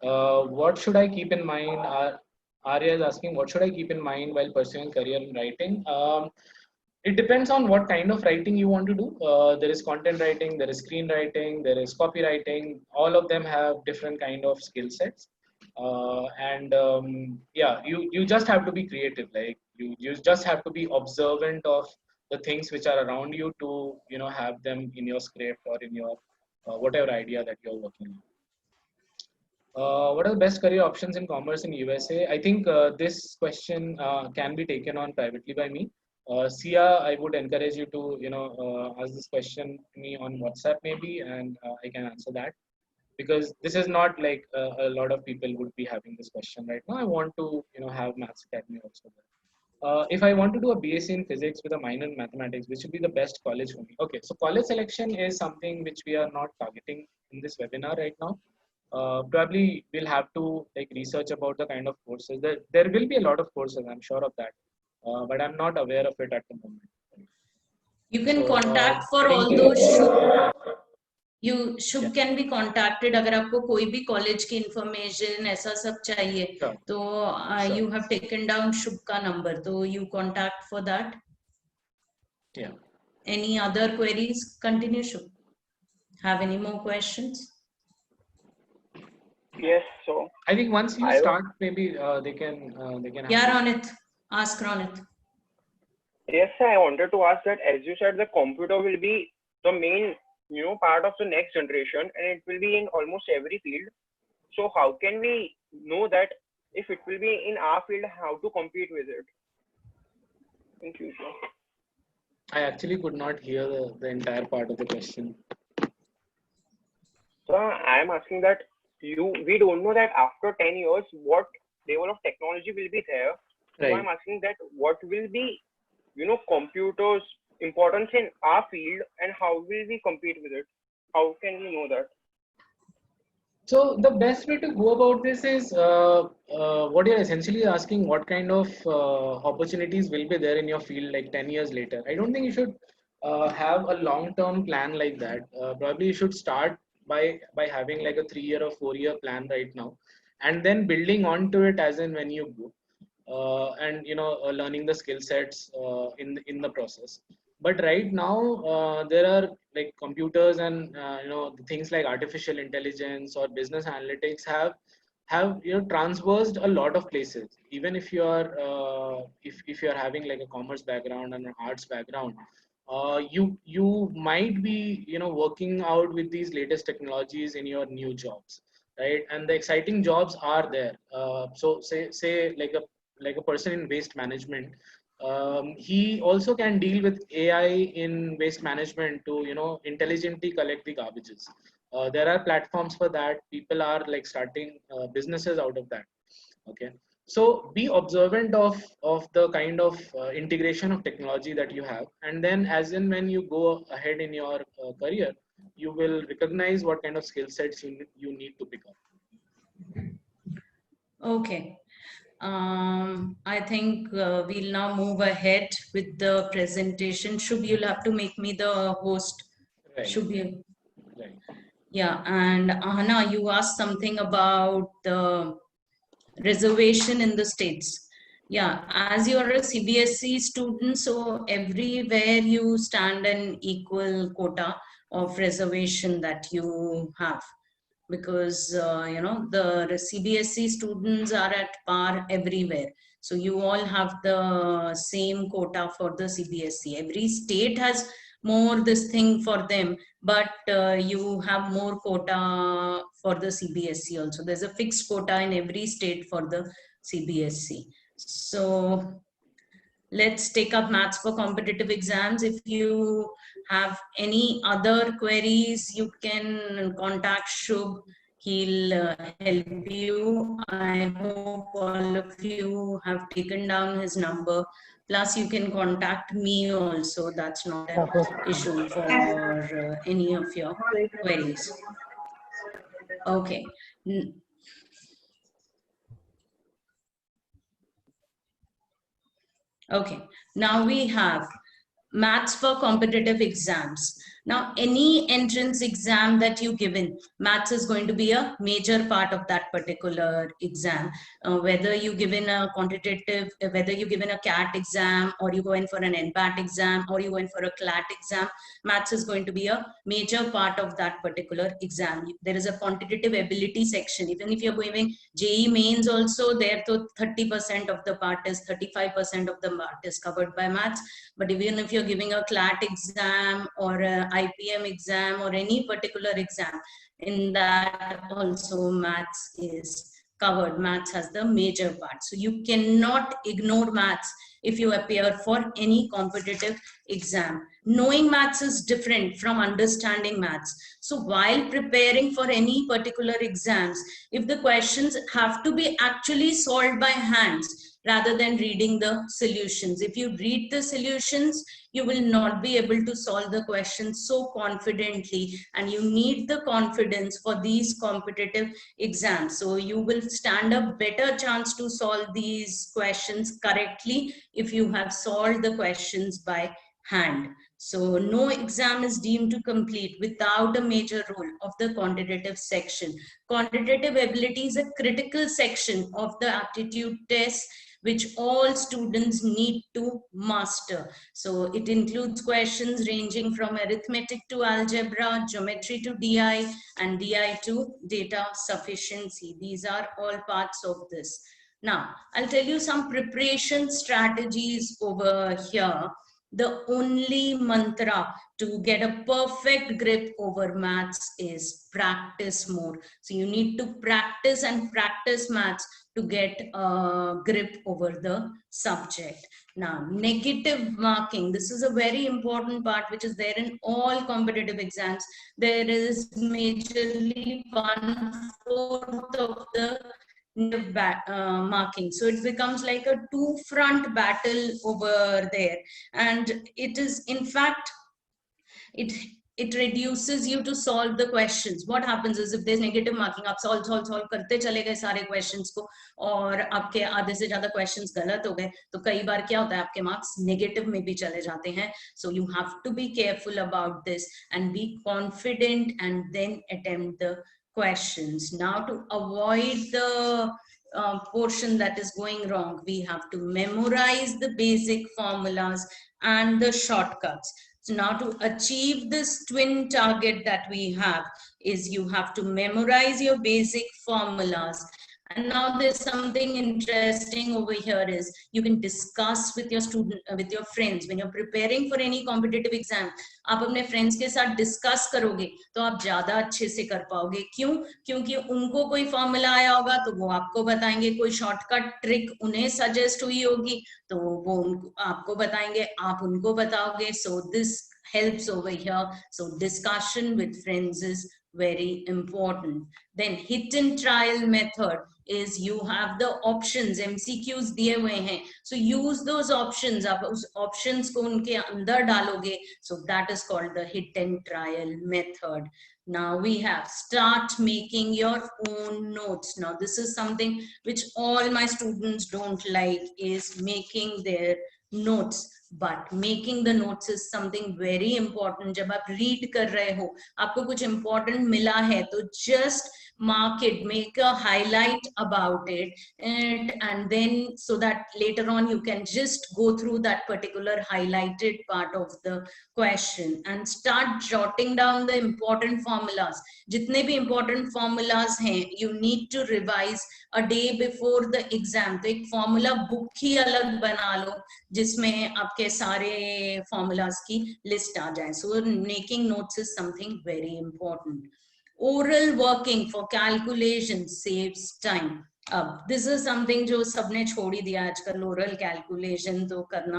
[SPEAKER 1] What should I keep in mind? Arya is asking, what should I keep in mind while pursuing career in writing? It depends on what kind of writing you want to do. There is content writing, there is screenwriting, there is copywriting. All of them have different kind of skill sets. And yeah, you just have to be creative. Like you just have to be observant of the things which are around you to have them in your script or in your whatever idea that you're working on. What are the best career options in commerce in USA? I think this question can be taken on privately by me. Sia, I would encourage you to ask this question to me on WhatsApp maybe, and I can answer that, because this is not like a lot of people would be having this question right now. I want to have Maths Academy also there. If I want to do a BSc in physics with a minor in mathematics, which would be the best college for me? Okay, so college selection is something which we are not targeting in this webinar right now. Probably we'll have to like research about the kind of courses. There will be a lot of courses, I'm sure of that, but I'm not aware of it at the moment.
[SPEAKER 2] You can
[SPEAKER 1] So
[SPEAKER 2] contact
[SPEAKER 1] I
[SPEAKER 2] for
[SPEAKER 1] think
[SPEAKER 2] all those Shubh.
[SPEAKER 1] yeah,
[SPEAKER 2] Shubh can be contacted अगर आपको कोई भी college की information ऐसा सब चाहिए
[SPEAKER 1] sure,
[SPEAKER 2] तो
[SPEAKER 1] sure,
[SPEAKER 2] you have taken down Shubh का नंबर तो you contact for that
[SPEAKER 1] yeah.
[SPEAKER 2] Any other queries continue Shubh have any more questions
[SPEAKER 3] Yes, so
[SPEAKER 1] I think once you
[SPEAKER 3] I
[SPEAKER 1] start, maybe they can
[SPEAKER 2] yeah
[SPEAKER 1] have.
[SPEAKER 2] Ronit ask Ronit
[SPEAKER 3] yes, I wanted to ask that as you said, the computer will be the main part of the next generation, and it will be in almost every field. So how can we know that if it will be in our field, how to compete with it in future?
[SPEAKER 1] I actually could not hear the entire part of the question.
[SPEAKER 3] So I am asking that we don't know that after 10 years what level of technology will be there. So
[SPEAKER 1] Right.
[SPEAKER 3] I'm asking that what will be computers importance in our field, and how will we compete with it? How can we know that?
[SPEAKER 1] So the best way to go about this is what you're essentially asking, what kind of opportunities will be there in your field like 10 years later. I don't think you should have a long-term plan like that. Probably you should start by having like a 3 year or 4 year plan right now, and then building onto it as in when you go. And learning the skill sets in the process. But right now there are like computers and the things like artificial intelligence or business analytics have transversed a lot of places. Even if you are if you are having like a commerce background and an arts background, you might be working out with these latest technologies in your new jobs, right? And the exciting jobs are there. So say like a person in waste management, he also can deal with AI in waste management to intelligently collect the garbages. There are platforms for that. People are like starting businesses out of that. Okay, so be observant of the kind of integration of technology that you have, and then as in when you go ahead in your career, you will recognize what kind of skill sets you need to pick up.
[SPEAKER 2] Okay. I think we'll now move ahead with the presentation. Shubh, you'll have to make me the host.
[SPEAKER 1] Right.
[SPEAKER 2] Shubh, you.
[SPEAKER 1] Right.
[SPEAKER 2] Yeah, and Ahana, you asked something about the reservation in the states. Yeah, as you're a CBSE student, so everywhere you stand an equal quota of reservation that you have, because you know, the CBSE students are at par everywhere. So you all have the same quota for the CBSE. Every state has more this thing for them, but you have more quota for the CBSE also. There's a fixed quota in every state for the CBSE. So let's take up maths for competitive exams. If you have any other queries, you can contact Shubh. He'll help you. I hope all of you have taken down his number. Plus, you can contact me also. That's not an issue for any of your queries. Okay. Okay, now we have maths for competitive exams. Now, any entrance exam that you given, maths is going to be a major part of that particular exam. Whether you given a quantitative, whether you given a CAT exam, or you go in for an NPAT exam, or you go in for a CLAT exam, maths is going to be a major part of that particular exam. There is a quantitative ability section. Even if you're going JEE mains also, there to 30% of the part is, 35% of the part is covered by maths. But even if you're giving a CLAT exam or a IPM exam or any particular exam, in that also maths is covered. Maths has the major part. So you cannot ignore maths if you appear for any competitive exam. Knowing maths is different from understanding maths. So while preparing for any particular exams, if the questions have to be actually solved by hands rather than reading the solutions. If you read the solutions, you will not be able to solve the questions so confidently, and you need the confidence for these competitive exams. So you will stand a better chance to solve these questions correctly if you have solved the questions by hand. So no exam is deemed to complete without a major role of the quantitative section. Quantitative ability is a critical section of the aptitude test which all students need to master. So it includes questions ranging from arithmetic to algebra, geometry to DI, and DI to data sufficiency. These are all parts of this. Now, I'll tell you some preparation strategies over here. The only mantra to get a perfect grip over maths is practice more. So you need to practice and practice maths to get a grip over the subject. Now, negative marking. This is a very important part which is there in all competitive exams. There is majorly 1/4 of the marking. So it becomes like a two-front battle over there. And it is, in fact, it reduces you to solve the questions. What happens is if there's negative marking, आप solve करते चले गए सारे questions को, और आपके आधे से ज़्यादा questions गलत हो गए, तो कई बार क्या होता है, आपके marks negative में भी चले जाते हैं. So you have to be careful about this and be confident and then attempt the questions. Now, to avoid the portion that is going wrong, we have to memorize the basic formulas and the shortcuts. So now, to achieve this twin target that we have is you have to memorize your basic formulas. And now there's something interesting over here is you can discuss with your student, with your friends. When you're preparing for any competitive exam, आप अपने friends के साथ discuss करोगे तो आप ज़्यादा अच्छे से कर पाओगे. क्यों? क्योंकि उनको कोई formula आया होगा तो वो आपको बताएंगे, कोई shortcut trick उन्हें suggest हुई होगी तो वो आपको बताएंगे, आप उनको बताओगे. So this helps over here. So discussion with friends is very important. Then hit and trial method is you have the options, MCQs दिए हुए हैं, so use those options. आप उस options को उनके अंदर डालोगे, so that is called the hit and trial method. Now we have start making your own notes. Now this is something which all my students don't like, is making their notes. But making the notes is something very important. जब आप read कर रहे हो, आपको कुछ important मिला है, तो just mark it, make a highlight about it, and then so that later on you can just go through that particular highlighted part of the question and start jotting down the important formulas. जितने भी important formulas हैं, you need to revise a day before the exam. तो एक formula book ही अलग बना लो जिसमें आपके सारे formulas की list आ जाए. So making notes is something very important. Oral working for calculation saves time. अब दिस इज समथिंग जो सबने छोड़ ही दिया आजकल, ओरल कैलकुलेशन तो करना.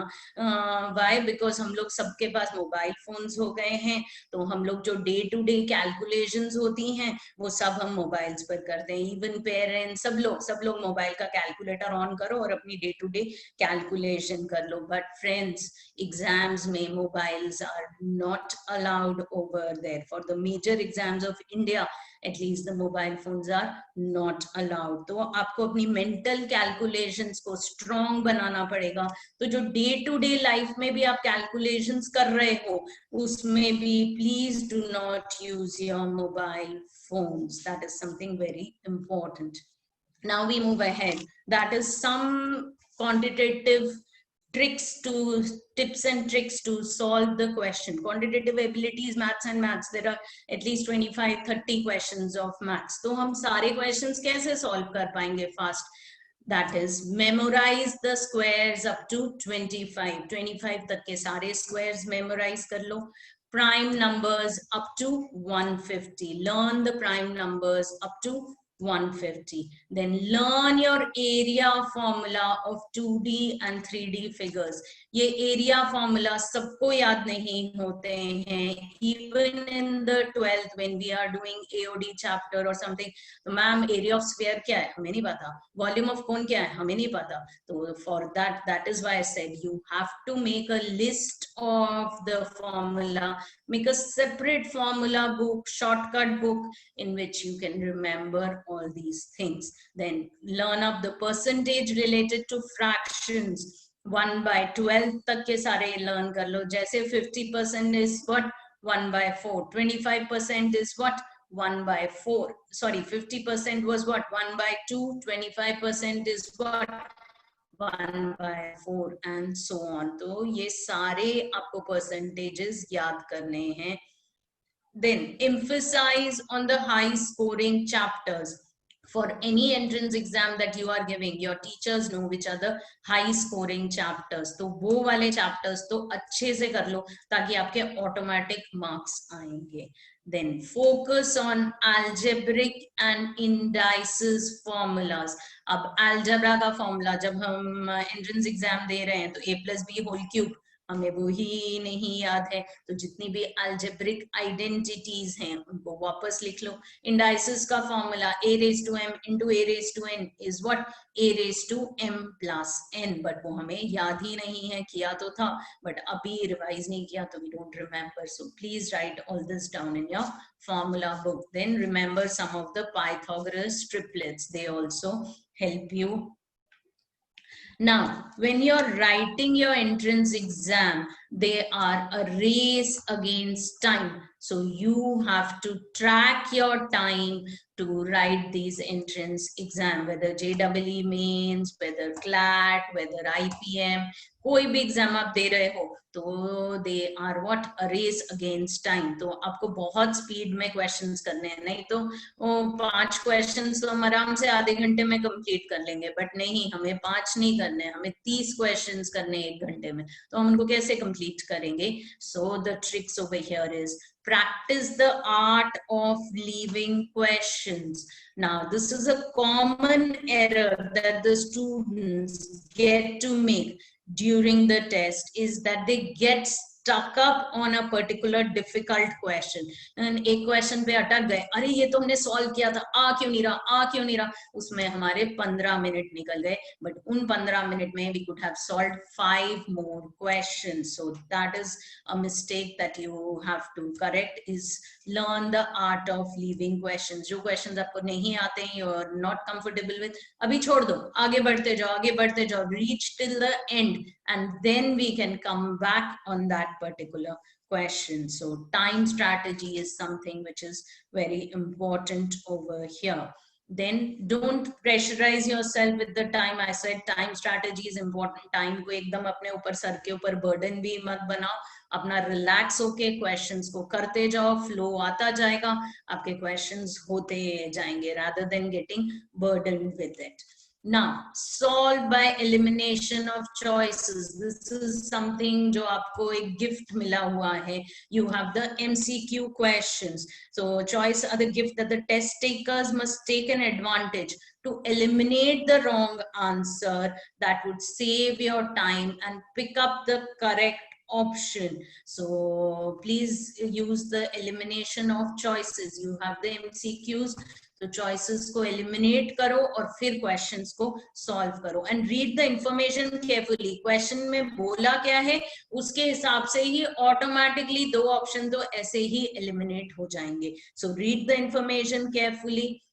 [SPEAKER 2] व्हाई? बिकॉज हम लोग सबके पास मोबाइल फोन्स हो गए हैं, तो हम लोग जो डे टू डे कैलकुलेशंस होती हैं वो सब हम मोबाइल्स पर करते हैं. इवन पेरेंट्स, सब लोग मोबाइल का कैलकुलेटर ऑन करो और अपनी डे टू डे कैलकुलेशन कर लो. बट फ्रेंड्स, एग्जाम्स में mobiles are not allowed over there. For the major exams of India at least the mobile phones are not allowed. तो आपको अपनी mental calculations को strong बनाना पड़ेगा. तो जो day to day life में भी आप calculations कर रहे हो, उसमें भी please do not use your mobile phones. That is something very important. Now we move ahead. That is some quantitative tips and tricks to solve the question. Quantitative abilities, maths and maths, there are at least 25-30 questions of maths. तो हम सारे questions कैसे solve कर पाएंगे fast? That is, memorize the squares up to 25 तक के सारे squares memorize कर लो. Prime numbers up to 150. Learn the prime numbers up to 150. Then learn your area formula of 2D and 3D figures. ये area formula सबको याद नहीं होते हैं. Even in the 12th when we are doing AOD chapter or something, तो ma'am area of sphere क्या है हमें नहीं पता, volume of cone क्या है हमें नहीं पता. तो for that is why I said you have to make a list of the formula. Make a separate formula book, shortcut book, in which you can remember all these things. Then learn up the percentage related to fractions. 1/12 तक के सारे learn कर लो. जैसे 50% is what? 1/4. 25% is what? 1/4. Sorry, 50% was what? 1/2. 25% is what? 1/4 and so on. तो ये सारे आपको percentages याद करने हैं. Then emphasize on the high scoring chapters. For any entrance exam that you are giving, your teachers know which are the high scoring chapters. तो वो वाले chapters तो अच्छे से कर लो ताकि आपके automatic marks आएंगे. Then focus on algebraic and indices formulas. अब algebra का formula जब हम entrance exam दे रहे हैं तो a+b whole cube हमें वो ही नहीं याद है. तो जितनी भी algebraic identities हैं उनको वापस लिख लो. Indices का formula a raised to m into a raised to n is what? a raised to m plus n. but वो हमें याद ही नहीं है. किया तो था but अभी revise नहीं किया तो we don't remember. So please write all this down in your formula book. Then remember some of the Pythagoras triplets. They also help you. Now, when you're writing your entrance exam, they are a race against time. So you have to track your time to write these entrance exam, whether JEE mains, whether CLAT, whether IPM, कोई भी exam आप दे रहे हो तो they are what a race against time. तो आपको बहुत speed में क्वेश्चंस करने हैं. नहीं तो 5 क्वेश्चंस तो हम आराम से आधे घंटे में कंप्लीट कर लेंगे. बट नहीं, हमें 5 नहीं करने, हमें 30 क्वेश्चंस करने 1 घंटे में. तो हम उनको कैसे कंप्लीट करेंगे? So the tricks over here is practice the art of leaving questions. Now, this is a common error that the students get to make during the test, is that they get stuck up on a particular difficult question and एक question पे अटक गए, अरे ये तो हमने solve किया था, आ क्यों नहीं रहा, उसमें हमारे 15 मिनट निकल गए, but उन 15 मिनट में we could have solved 5 more questions. So that is a mistake that you have to correct, is learn the art of leaving questions. जो questions आपको नहीं आते हैं, you are not comfortable with, अभी छोड़ दो, आगे बढ़ते जाओ, reach till the end, and then we can come back on that particular question. So time strategy is something which is very important over here. Then don't pressurize yourself with the time. I said time strategy is important. Time को एकदम अपने ऊपर sir के ऊपर burden भी मत बनाओ, अपना रिलैक्स होके क्वेश्चंस को करते जाओ, फ्लो आता जाएगा, आपके क्वेश्चंस होते जाएंगे, rather than getting burdened with it. Now, solve by elimination of choices. This is something जो आपको एक gift मिला हुआ है. You have the MCQ questions. So choice are the gift that the test takers must take an advantage to eliminate the wrong answer that would save your time and pick up the correct option. So please use the elimination of choices. You have the MCQs. तो choices को eliminate करो और फिर questions को solve करो, and read the information carefully. question में बोला क्या है उसके हिसाब से ही automatically 2 option तो ऐसे ही eliminate हो जाएंगे. So read the information carefully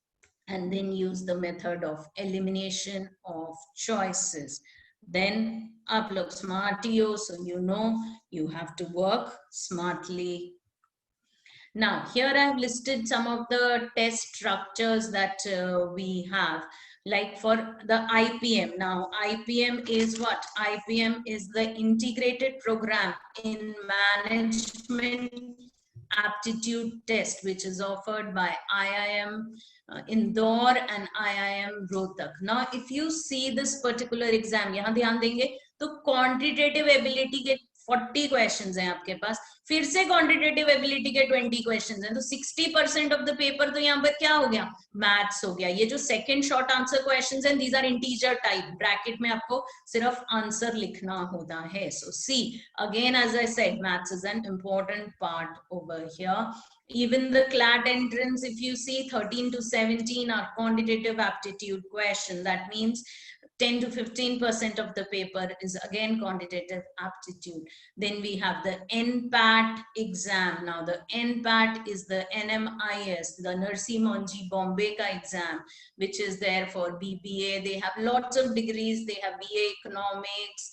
[SPEAKER 2] and then use the method of elimination of choices. Then आप लोग smart हो, so you know you have to work smartly. Now, here I have listed some of the test structures that we have, like for the IPM. Now, IPM is what? IPM is the Integrated Program in Management Aptitude Test, which is offered by IIM Indore and IIM Rohtak. Now, if you see this particular exam, यहाँ ध्यान देंगे तो quantitative ability के 40 questions हैं आपके पास, फिर से quantitative ability के 20 क्वेश्चंस हैं, तो 60% ऑफ द पेपर तो यहाँ पर क्या हो गया, मैथ्स हो गया. ये जो सेकंड शॉर्ट आंसर क्वेश्चंस हैं, these are integer type, bracket में आपको सिर्फ आंसर लिखना होता है. So see again, as I said, maths is an important part over here. Even the CLAT entrance, if you see, 13 to 17 are quantitative aptitude question. That means 10 to 15% of the paper is again quantitative aptitude. Then we have the NPAT exam. Now the NPAT is the NMIS, the Narsi Monji Bombay ka exam, which is there for BBA. They have lots of degrees. They have BA Economics,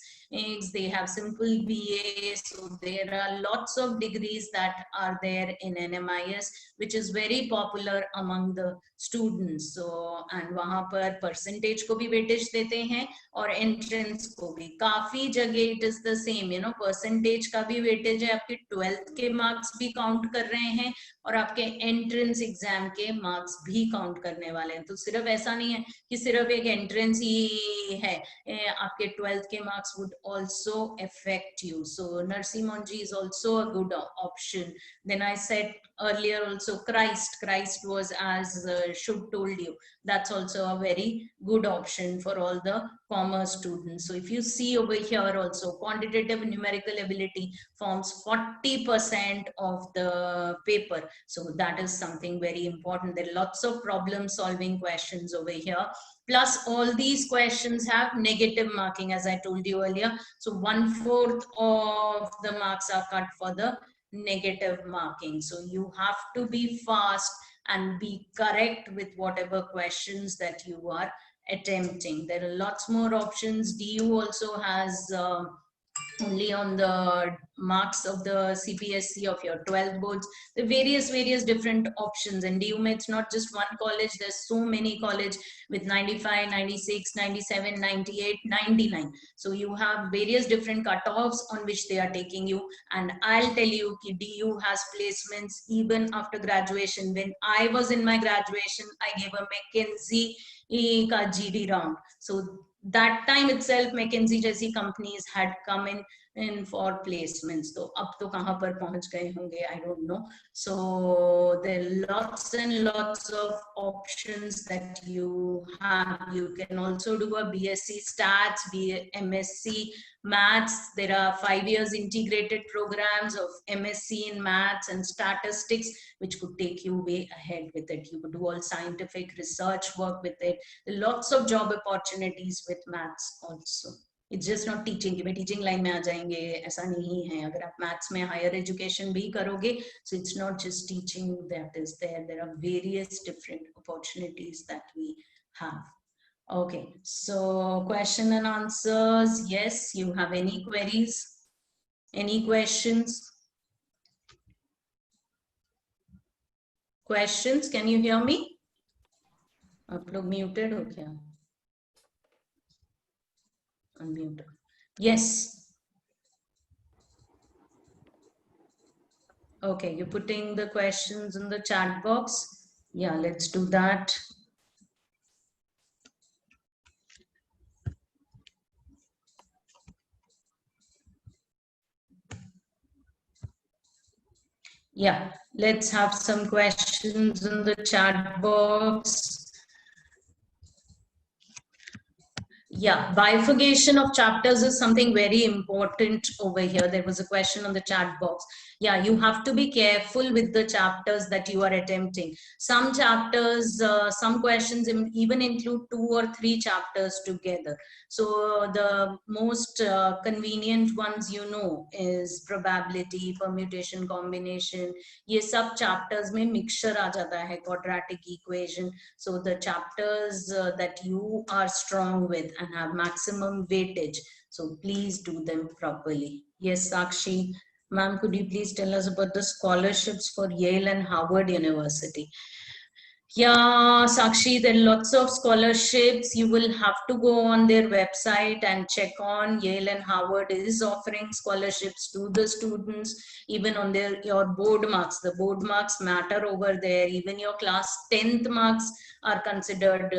[SPEAKER 2] they have simple BA, so there are lots of degrees that are there in NMIS, which is very popular among the students. So and वहाँ पर percentage को भी weightage देते हैं और entrance को भी. काफी जगह it is the same, you know, percentage का भी weightage है, आपके 12th के marks भी count कर रहे हैं और आपके entrance exam के marks भी count करने वाले हैं. तो सिर्फ ऐसा नहीं है कि सिर्फ एक entrance ही है, आपके 12th के marks would also affect you. So Narsi Monji is also a good option. Then I said earlier also Christ was, as Shubh told you, that's also a very good option for all the commerce students. So if you see over here also, quantitative numerical ability forms 40% of the paper. So that is something very important. There are lots of problem solving questions over here. Plus all these questions have negative marking, as I told you earlier. So 1/4 of the marks are cut for the negative marking. So you have to be fast and be correct with whatever questions that you are attempting. There are lots more options. DU also has only on the marks of the CPSC of your 12 boards, the various different options. And DU में it's not just one college, there's so many college with 95, 96, 97, 98, 99. So you have various different cutoffs on which they are taking you. And I'll tell you कि DU has placements even after graduation. When I was in my graduation, I gave a McKinsey का GD round. So that time itself, McKinsey जैसी companies had come in in for placements. तो अब तो कहाँ पर पहुँच गए होंगे, I don't know. So there are lots and lots of options that you have. You can also do a BSc Stats, MSc Maths. There are 5 years integrated programs of MSc in Maths and Statistics, which could take you way ahead with it. You could do all scientific research work with it. Lots of job opportunities with Maths also. It's just not teaching कि भाई teaching line में आ जाएंगे, ऐसा नहीं है. अगर आप maths में हायर एजुकेशन भी करोगे, so it's not just teaching that is there. There are various different opportunities that we have. Okay, so question and answers. Yes, you have any queries? Any questions? Questions? Can you hear me? आप लोग muted हो क्या? Unmute. Yes. Okay, you're putting the questions in the chat box. Yeah, let's do that. Yeah, let's have some questions in the chat box. Yeah, bifurcation of chapters is something very important over here. There was a question on the chat box. Yeah, you have to be careful with the chapters that you are attempting. Some chapters, some questions even include 2 or 3 chapters together. So the most convenient ones, you know, is probability, permutation, combination. ये सब chapters में mixture आ जाता है, quadratic equation. So the chapters that you are strong with and have maximum weightage, so please do them properly. Yes, Sakshi. Ma'am, could you please tell us about the scholarships for Yale and Harvard University? Yeah, Sakshi, there are lots of scholarships. You will have to go on their website and check on. Yale and Harvard is offering scholarships to the students, even on your board marks. The board marks matter over there. Even your class 10th marks are considered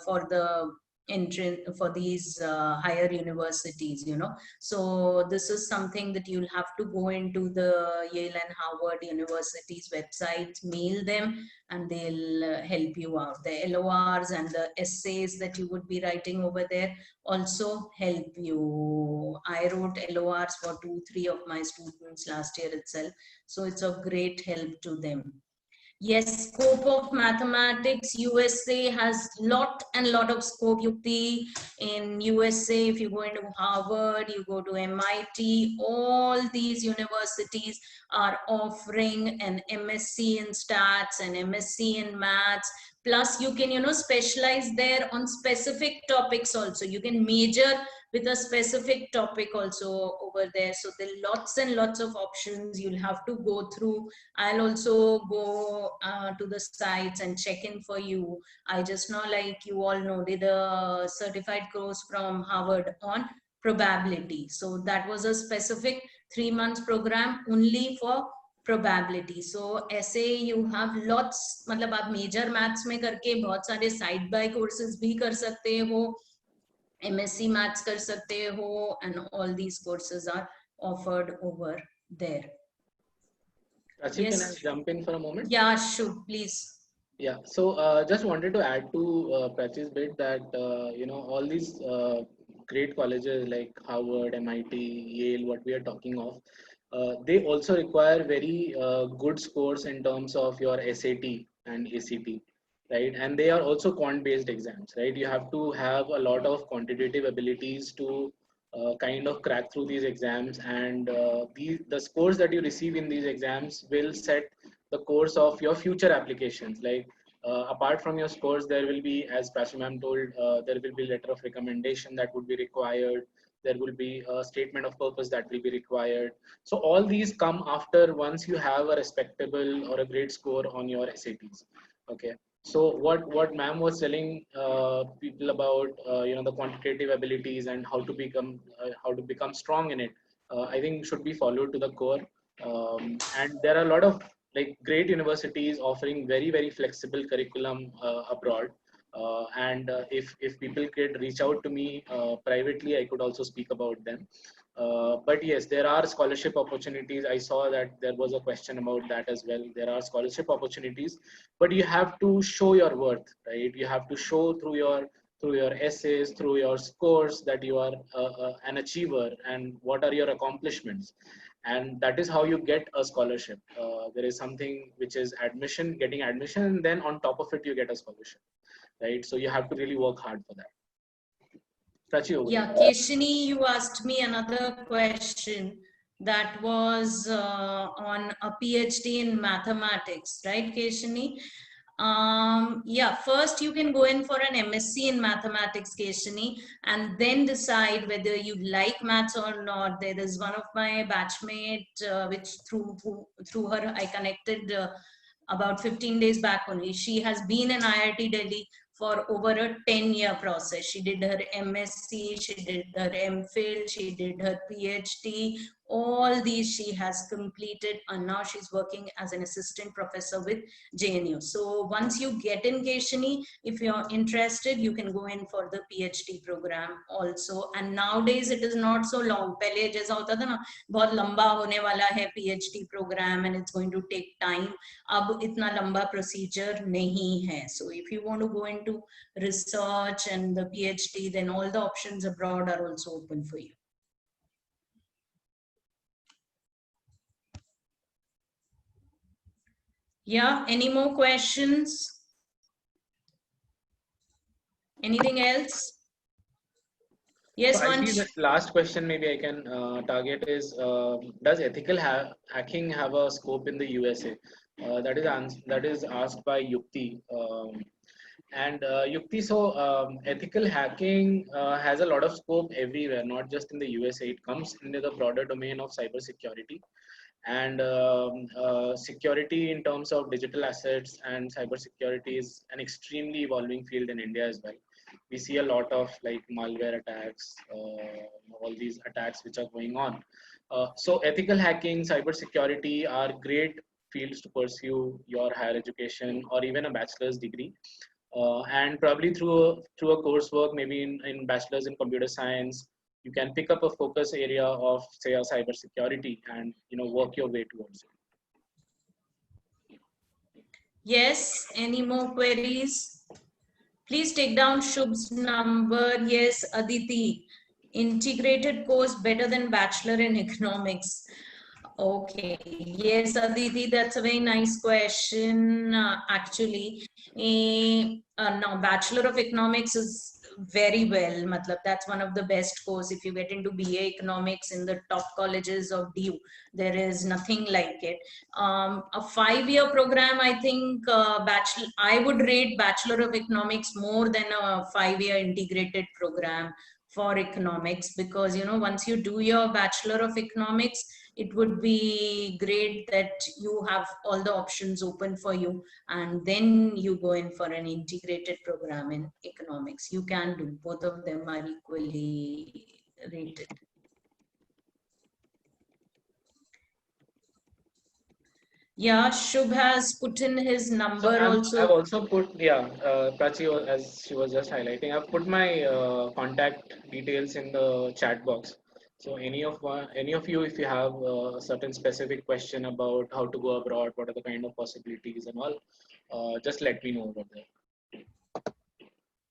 [SPEAKER 2] for the entrance for these higher universities, you know. So this is something that you'll have to go into the Yale and Harvard University's websites, mail them, and they'll help you out. The LORs and the essays that you would be writing over there also help you. I wrote LORs for 2-3 of my students last year itself, so it's of great help to them. Yes, scope of mathematics, USA has lot of scope. Yukti, in USA, if you go into Harvard, you go to MIT, all these universities are offering an MSc in stats and MSc in maths. Plus you can, you know, specialize there on specific topics also. You can major with a specific topic also over there. So there are lots and lots of options you'll have to go through. I'll also go to the sites and check in for you. I just know, like you all know, did a certified course from Harvard on probability. So that was a specific 3 months program only for probability. So ऐसे you have lots, मतलब आप major maths में करके बहुत सारे side by courses भी कर सकते हो, MSc maths कर सकते हो, and all these courses are offered over there.
[SPEAKER 1] Prachi,
[SPEAKER 2] Yes.
[SPEAKER 1] can I jump in for a moment?
[SPEAKER 2] Yeah, sure, please.
[SPEAKER 1] Yeah, so just wanted to add to Prachi's bit that you know, all these great colleges like Harvard, MIT, Yale, what we are talking of, they also require very good scores in terms of your SAT and ACT, right? And they are also quant-based exams, right? You have to have a lot of quantitative abilities to kind of crack through these exams, and the scores that you receive in these exams will set the course of your future applications. Like apart from your scores, there will be, as Prachi ma'am told, there will be letter of recommendation that would be required. There will be a statement of purpose that will be required. So all these come after once you have a respectable or a great score on your SATs. Okay. So what ma'am was telling people about you know, the quantitative abilities and how to become strong in it, I think should be followed to the core. And there are a lot of like great universities offering very flexible curriculum abroad. And if people could reach out to me privately, I could also speak about them. But yes, there are scholarship opportunities. I saw that there was a question about that as well. There are scholarship opportunities, but you have to show your worth, right? You have to show through your essays, through your scores, that you are an achiever and what are your accomplishments. And that is how you get a scholarship. There is something which is admission, getting admission, and then on top of it, you get a scholarship, right? So you have to really work hard for that. Prachi, over to
[SPEAKER 2] Yeah,
[SPEAKER 1] you.
[SPEAKER 2] Keshini, you asked me another question that was on a PhD in mathematics, right, Keshini? Yeah, first you can go in for an MSc in mathematics, Keshini, and then decide whether you like maths or not. There is one of my batchmate, which through her I connected about 15 days back only. She has been in IIT Delhi for over a 10-year process. She did her MSc, she did her MPhil, she did her PhD. All these she has completed, and now she's working as an assistant professor with JNU. So once you get in Keshini, if you're interested, you can go in for the PhD program also. And nowadays it is not so long. पहले जैसा होता था ना, बहुत लंबा होने वाला है PhD program and it's going to take time. अब इतना लंबा procedure नहीं है. So if you want to go into research and the PhD, then all the options abroad are also open for you. Yeah, any more questions? Anything else? Yes,
[SPEAKER 1] So I
[SPEAKER 2] Vansh.
[SPEAKER 1] see the last question maybe I can target is, does ethical hacking have a scope in the USA? That is asked by Yukti. And Yukti, so ethical hacking has a lot of scope everywhere, not just in the USA. It comes into the broader domain of cybersecurity, and security in terms of digital assets and cybersecurity is an extremely evolving field in India as well. We see a lot of like malware attacks, all these attacks which are going on. So ethical hacking, cybersecurity are great fields to pursue your higher education or even a bachelor's degree. And probably through a coursework, maybe in bachelor's in computer science, you can pick up a focus area of say a cybersecurity and work your way towards it.
[SPEAKER 2] Yes, any more queries? Please take down Shubh's number. Yes, Aditi, integrated course better than bachelor in economics. Okay, yes, Aditi, that's a very nice question. Actually, now Bachelor of Economics is very well. Matlab, that's one of the best course. If you get into BA Economics in the top colleges of DU, there is nothing like it. A 5-year program, I think, I would rate Bachelor of Economics more than a 5-year integrated program for economics, because once you do your Bachelor of Economics, it would be great that you have all the options open for you, and then you go in for an integrated program in economics. You can do both of them, are equally rated. Yeah, Shubh has put in his number also.
[SPEAKER 1] I've also put, Prachi, as she was just highlighting, I've put my contact details in the chat box. So any of you, if you have a certain specific question about how to go abroad, what are the kind of possibilities and all, just let me know over there.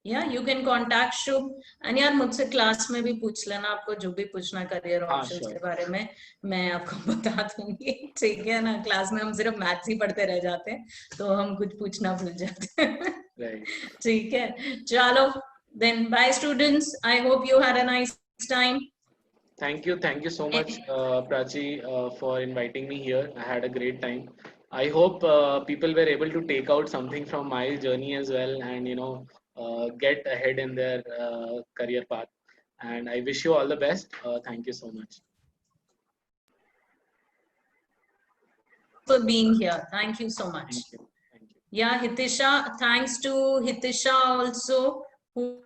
[SPEAKER 2] Yeah, you can contact Shubh. And यार मुझसे class में भी पूछ लेना, आपको जो भी पूछना करियर ऑप्शंस के बारे में मैं आपको बता दूंगी, ठीक है ना? क्लास में हम सिर्फ मैथ्स ही पढ़ते रह जाते हैं, तो हम कुछ पूछना भूल जाते हैं। ठीक है, चलो, then bye students. I hope you had a nice time.
[SPEAKER 1] Thank you so much, Prachi, for inviting me here. I had a great time. I hope people were able to take out something from my journey as well, and get ahead in their career path. And I wish you all the best. Thank you so much
[SPEAKER 2] for being here. Thank you so much.
[SPEAKER 1] Thank you.
[SPEAKER 2] Yeah, Hitisha, thanks to Hitisha also, who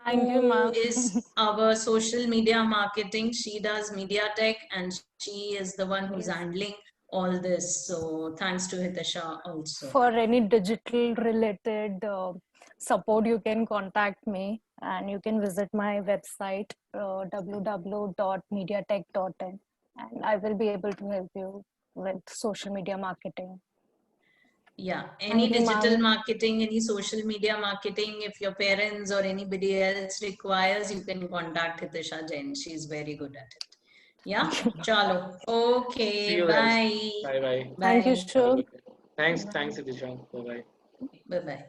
[SPEAKER 2] is our social media marketing. She does MediaTek, and she is the one who's handling all this. So thanks to Hitisha also.
[SPEAKER 4] For any digital related support, you can contact me, and you can visit my website www.mediatech.in, and I will be able to help you with social media marketing.
[SPEAKER 2] Yeah, any
[SPEAKER 4] Thank you,
[SPEAKER 2] digital
[SPEAKER 4] ma'am.
[SPEAKER 2] marketing, any social media marketing, if your parents or anybody else requires, you can contact Hitisha Jain. She's very good at it. Yeah, chalo.
[SPEAKER 1] See
[SPEAKER 2] Okay,
[SPEAKER 1] you guys.
[SPEAKER 2] bye.
[SPEAKER 1] Bye bye.
[SPEAKER 4] Thank you,
[SPEAKER 2] Bye.
[SPEAKER 1] Have a
[SPEAKER 4] Shubh.
[SPEAKER 1] good day. Thanks,
[SPEAKER 4] Bye.
[SPEAKER 1] thanks, Idisha. Bye bye.
[SPEAKER 2] Bye-bye.